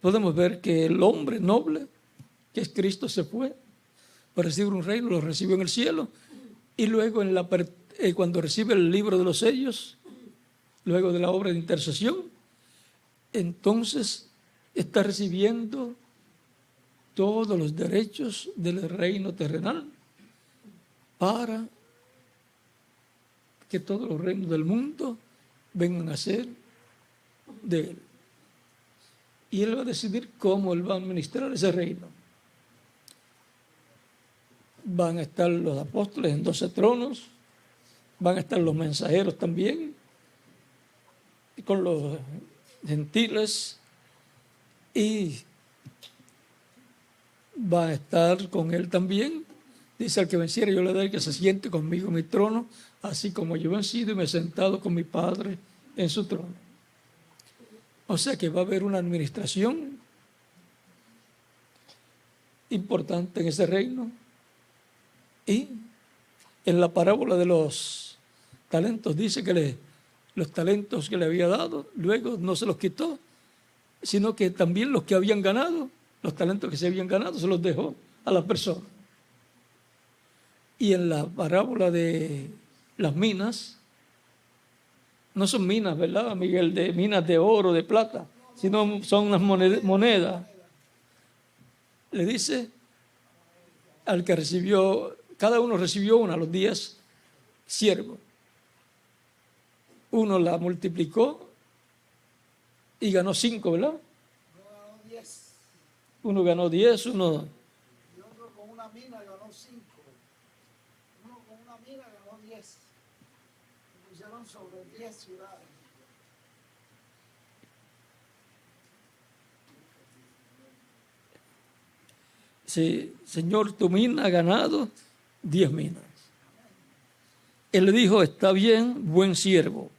podemos ver que el hombre noble, que es Cristo, se fue para recibir un reino, lo recibió en el cielo. Y luego cuando recibe el libro de los sellos, luego de la obra de intercesión, entonces está recibiendo todos los derechos del reino terrenal para que todos los reinos del mundo vengan a ser de Él. Y Él va a decidir cómo Él va a administrar ese reino. Van a estar los apóstoles en 12 tronos, van a estar los mensajeros también, y con los gentiles, y va a estar con Él también. Dice, al que venciere yo le daré que se siente conmigo en mi trono, así como yo he vencido y me he sentado con mi Padre en su trono. O sea que va a haber una administración importante en ese reino. Y en la parábola de los talentos dice que los talentos que le había dado, luego no se los quitó, sino que también los que habían ganado, los talentos que se habían ganado, se los dejó a las personas. Y en la parábola de las minas, no son minas, ¿verdad, Miguel? De minas de oro, de plata, sino son unas monedas. Le dice al que recibió, cada uno recibió una, los 10 siervos. Uno la multiplicó y ganó 5, ¿verdad? Uno ganó 10, uno...
Y otro con una mina ganó 5. Uno con una mina ganó 10. Y pusieron sobre 10 ciudades.
Sí, Señor, tu mina ha ganado 10 minas. Él le dijo, está bien, buen siervo,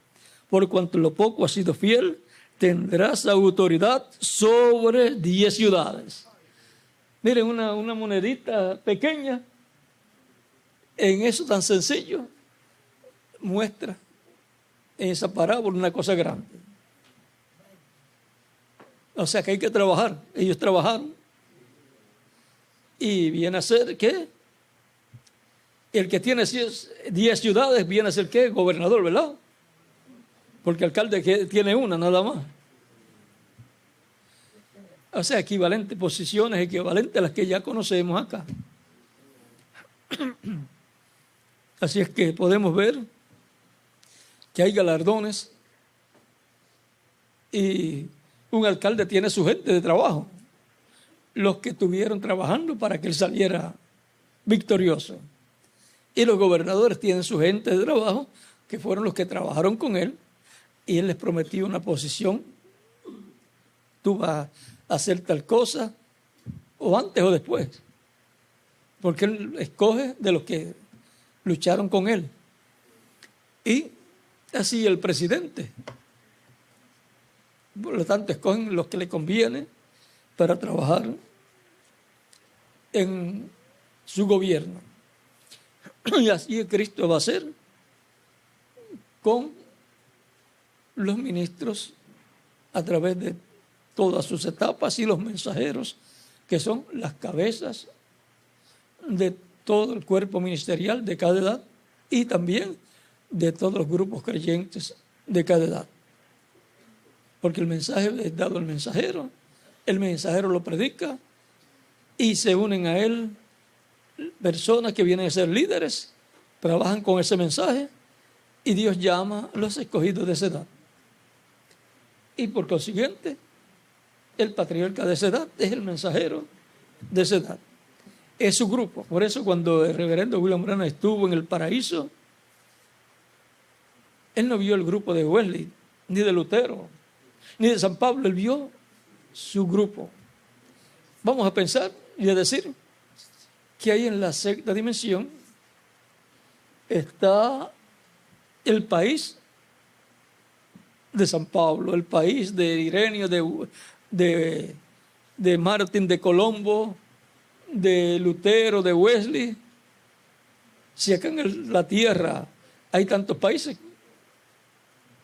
por cuanto lo poco has sido fiel, tendrás autoridad sobre 10 ciudades. Miren, una monedita pequeña, en eso tan sencillo, muestra en esa parábola una cosa grande. O sea que hay que trabajar. Ellos trabajaron. Y viene a ser, ¿qué? El que tiene 10 ciudades viene a ser, ¿qué? Gobernador, ¿verdad? Porque el alcalde que tiene una nada más. O sea, equivalentes posiciones, equivalentes a las que ya conocemos acá. Así es que podemos ver que hay galardones y un alcalde tiene su gente de trabajo, los que estuvieron trabajando para que él saliera victorioso. Y los gobernadores tienen su gente de trabajo, que fueron los que trabajaron con él, y él les prometió una posición. Tú vas a hacer tal cosa, o antes o después, porque él escoge de los que lucharon con él. Y así el presidente. Por lo tanto, escogen los que le conviene para trabajar en su gobierno. Y así Cristo va a hacer con los ministros a través de todas sus etapas, y los mensajeros, que son las cabezas de todo el cuerpo ministerial de cada edad y también de todos los grupos creyentes de cada edad. Porque el mensaje es dado al mensajero, el mensajero lo predica y se unen a él personas que vienen a ser líderes, trabajan con ese mensaje y Dios llama a los escogidos de esa edad. Y por consiguiente, el patriarca de esa edad es el mensajero de esa edad. Es su grupo. Por eso cuando el reverendo William Branham estuvo en el paraíso, él no vio el grupo de Wesley, ni de Lutero, ni de San Pablo. Él vio su grupo. Vamos a pensar y a decir que ahí en la sexta dimensión está el país de San Pablo, el país de Ireneo, de Martín, de Colombo, de Lutero, de Wesley. Si acá en la tierra hay tantos países,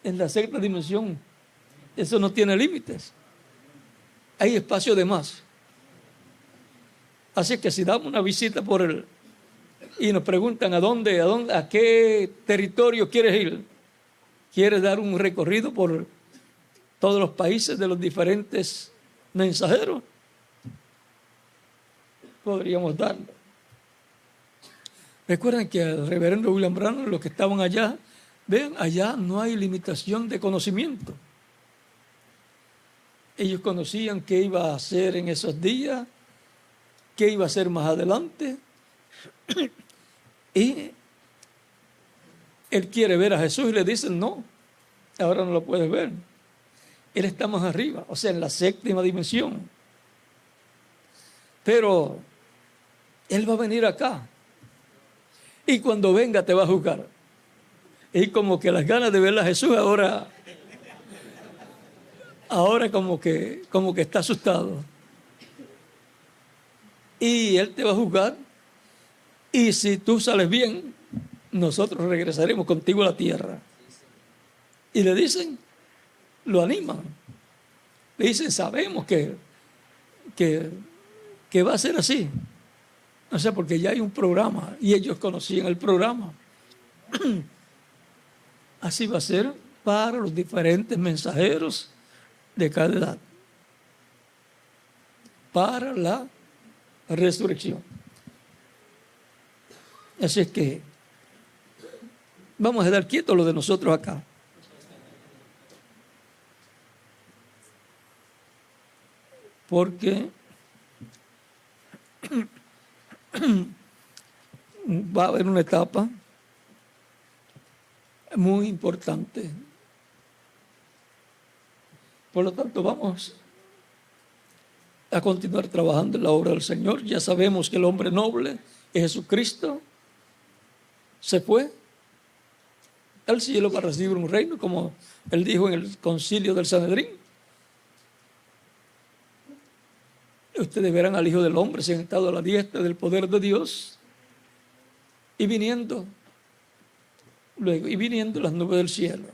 en la sexta dimensión eso no tiene límites, hay espacio de más. Así que si damos una visita y nos preguntan a qué territorio quieres ir, quieres dar un recorrido por todos los países de los diferentes mensajeros, podríamos darlo. Recuerden que el reverendo William Branham, los que estaban allá, vean, allá no hay limitación de conocimiento. Ellos conocían qué iba a hacer en esos días, qué iba a hacer más adelante. Y él quiere ver a Jesús y le dicen, no, ahora no lo puedes ver. Él está más arriba, o sea, en la séptima dimensión. Pero él va a venir acá. Y cuando venga te va a juzgar. Y como que las ganas de ver a Jesús ahora como que está asustado. Y él te va a juzgar. Y si tú sales bien, nosotros regresaremos contigo a la tierra. Y le dicen, lo animan. Le dicen, sabemos que va a ser así. O sea, porque ya hay un programa y ellos conocían el programa. Así va a ser para los diferentes mensajeros de cada edad. Para la resurrección. Así es que vamos a quedar quietos lo de nosotros acá. Porque va a haber una etapa muy importante. Por lo tanto, vamos a continuar trabajando en la obra del Señor. Ya sabemos que el hombre noble es Jesucristo. Se fue al cielo para recibir un reino, como él dijo en el concilio del Sanedrín. Ustedes verán al Hijo del Hombre sentado a la diestra del poder de Dios y viniendo las nubes del cielo.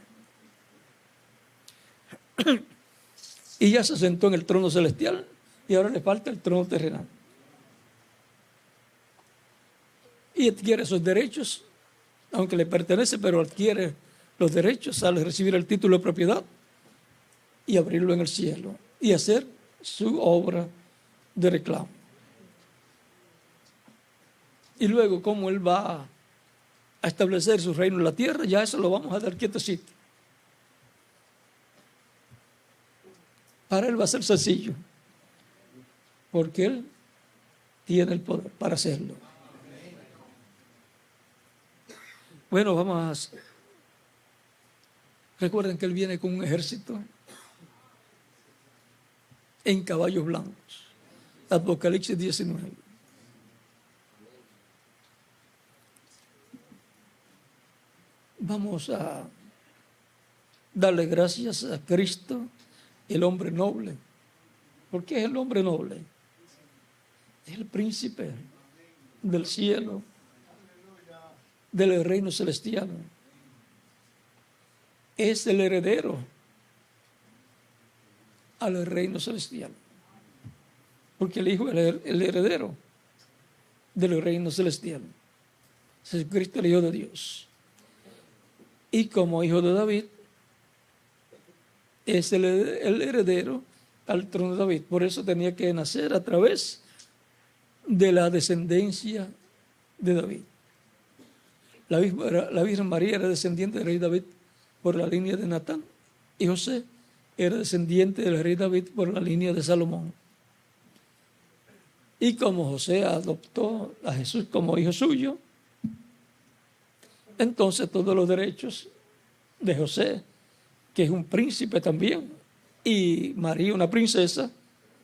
Y ya se sentó en el trono celestial y ahora le falta el trono terrenal. Y adquiere esos derechos, aunque le pertenece, pero adquiere los derechos al recibir el título de propiedad y abrirlo en el cielo y hacer su obra de reclamo. Y luego, cómo él va a establecer su reino en la tierra, ya eso lo vamos a dar quietecito. Para él va a ser sencillo, porque él tiene el poder para hacerlo. Bueno, vamos a... Recuerden que él viene con un ejército en caballos blancos. Apocalipsis 19. Vamos a darle gracias a Cristo, el hombre noble. ¿Por qué es el hombre noble? Es el príncipe del cielo, del reino celestial. Es el heredero al reino celestial. Porque el Hijo es el heredero del reino celestial. Jesucristo, el Hijo de Dios. Y como hijo de David, es el heredero al trono de David. Por eso tenía que nacer a través de la descendencia de David. La Virgen María era descendiente del rey David por la línea de Natán, y José era descendiente del rey David por la línea de Salomón. Y como José adoptó a Jesús como hijo suyo, entonces todos los derechos de José, que es un príncipe también, y María una princesa,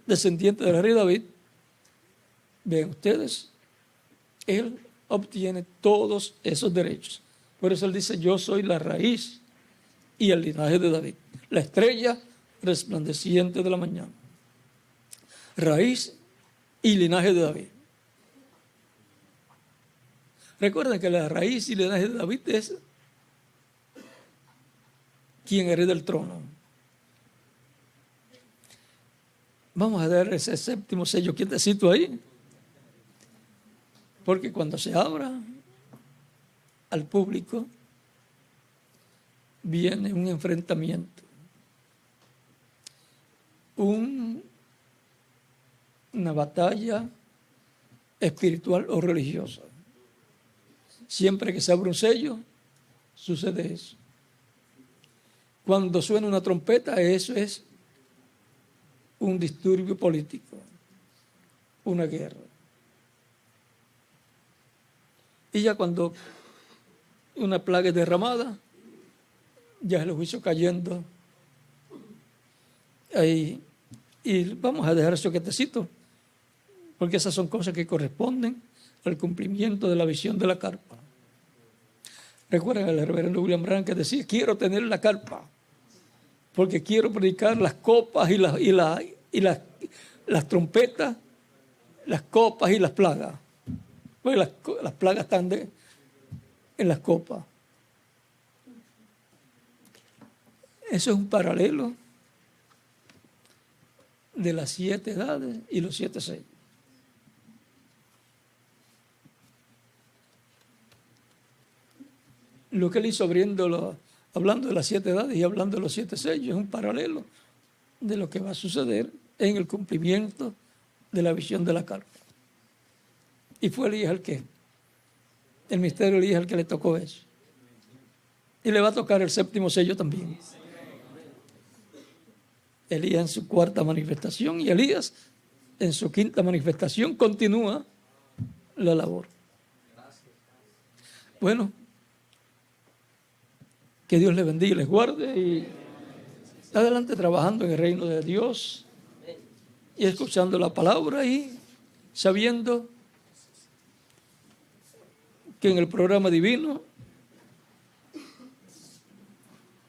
descendiente del rey David, vean ustedes, él obtiene todos esos derechos. Por eso él dice: yo soy la raíz y el linaje de David, la estrella resplandeciente de la mañana. Raíz y linaje de David. Recuerden que la raíz y linaje de David es quien hereda el trono. Vamos a dar ese séptimo sello quietecito ahí, porque cuando se abra al público viene un enfrentamiento, una batalla espiritual o religiosa. Siempre que se abre un sello, sucede eso. Cuando suena una trompeta, eso es un disturbio político, una guerra. Y ya cuando una plaga es derramada, ya es el juicio cayendo ahí. Y vamos a dejar eso quietecito, porque esas son cosas que corresponden al cumplimiento de la visión de la carpa. Recuerden el reverendo William Branham que decía: quiero tener la carpa, porque quiero predicar las copas y las trompetas, las copas y las plagas. Pues las plagas están en las copas. Eso es un paralelo de las 7 edades y los 7 sellos. Lo que él hizo hablando de las 7 edades y hablando de los 7 sellos es un paralelo de lo que va a suceder en el cumplimiento de la visión de la carpa. Y fue Elías el misterio de Elías el que le tocó eso. Y le va a tocar el 7º sello también. Elías en su 4ª manifestación y Elías en su 5ª manifestación continúa la labor. Bueno, que Dios les bendiga y les guarde, y adelante trabajando en el reino de Dios y escuchando la palabra y sabiendo que en el programa divino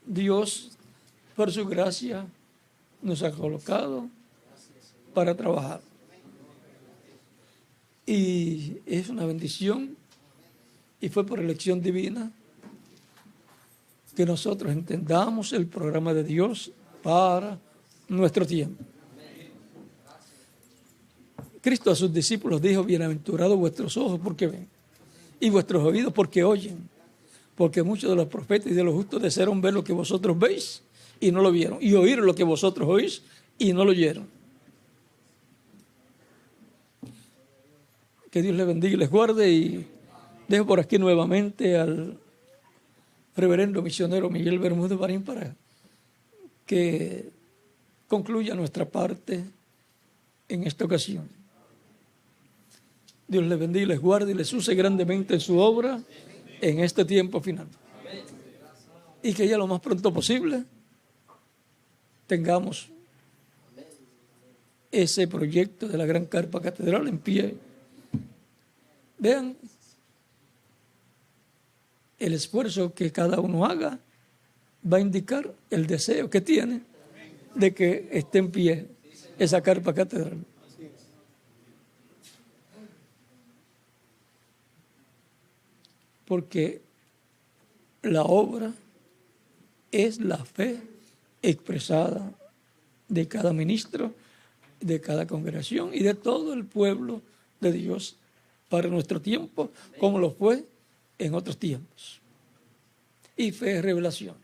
Dios, por su gracia, nos ha colocado para trabajar. Y es una bendición, y fue por elección divina que nosotros entendamos el programa de Dios para nuestro tiempo. Cristo a sus discípulos dijo: bienaventurados vuestros ojos porque ven, y vuestros oídos porque oyen, porque muchos de los profetas y de los justos desearon ver lo que vosotros veis y no lo vieron, y oír lo que vosotros oís y no lo oyeron. Que Dios les bendiga y les guarde, y dejo por aquí nuevamente al reverendo misionero Miguel Bermúdez Marín para que concluya nuestra parte en esta ocasión. Dios les bendiga y les guarde y les use grandemente en su obra en este tiempo final. Y que ya lo más pronto posible tengamos ese proyecto de la gran carpa catedral en pie. Vean el esfuerzo que cada uno haga, va a indicar el deseo que tiene de que esté en pie esa carpa catedral. Porque la obra es la fe expresada de cada ministro, de cada congregación y de todo el pueblo de Dios para nuestro tiempo, como lo fue en otros tiempos. Y fe es revelación.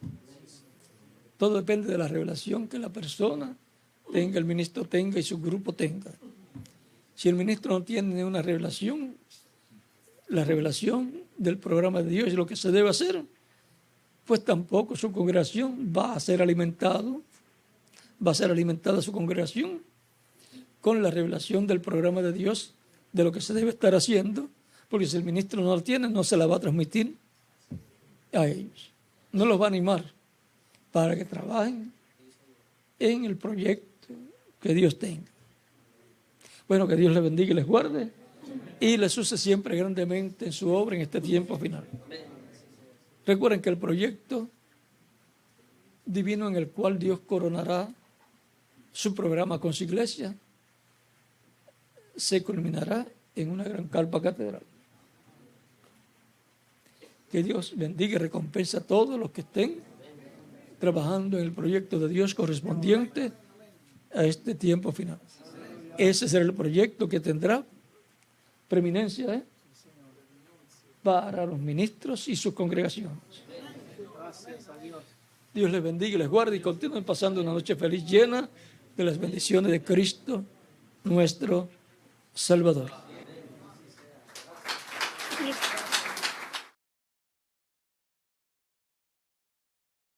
Todo depende de la revelación que la persona tenga, el ministro tenga y su grupo tenga. Si el ministro no tiene una revelación, la revelación del programa de Dios y lo que se debe hacer, pues tampoco su congregación va a ser alimentada su congregación con la revelación del programa de Dios, de lo que se debe estar haciendo, porque si el ministro no la tiene, no se la va a transmitir a ellos. No los va a animar para que trabajen en el proyecto que Dios tenga. Bueno, que Dios les bendiga y les guarde y les use siempre grandemente en su obra en este tiempo final. Recuerden que el proyecto divino en el cual Dios coronará su programa con su iglesia se culminará en una gran carpa catedral. Que Dios bendiga y recompense a todos los que estén trabajando en el proyecto de Dios correspondiente a este tiempo final. Ese será el proyecto que tendrá preeminencia para los ministros y sus congregaciones. Dios les bendiga y les guarde y continúen pasando una noche feliz llena de las bendiciones de Cristo, nuestro Salvador.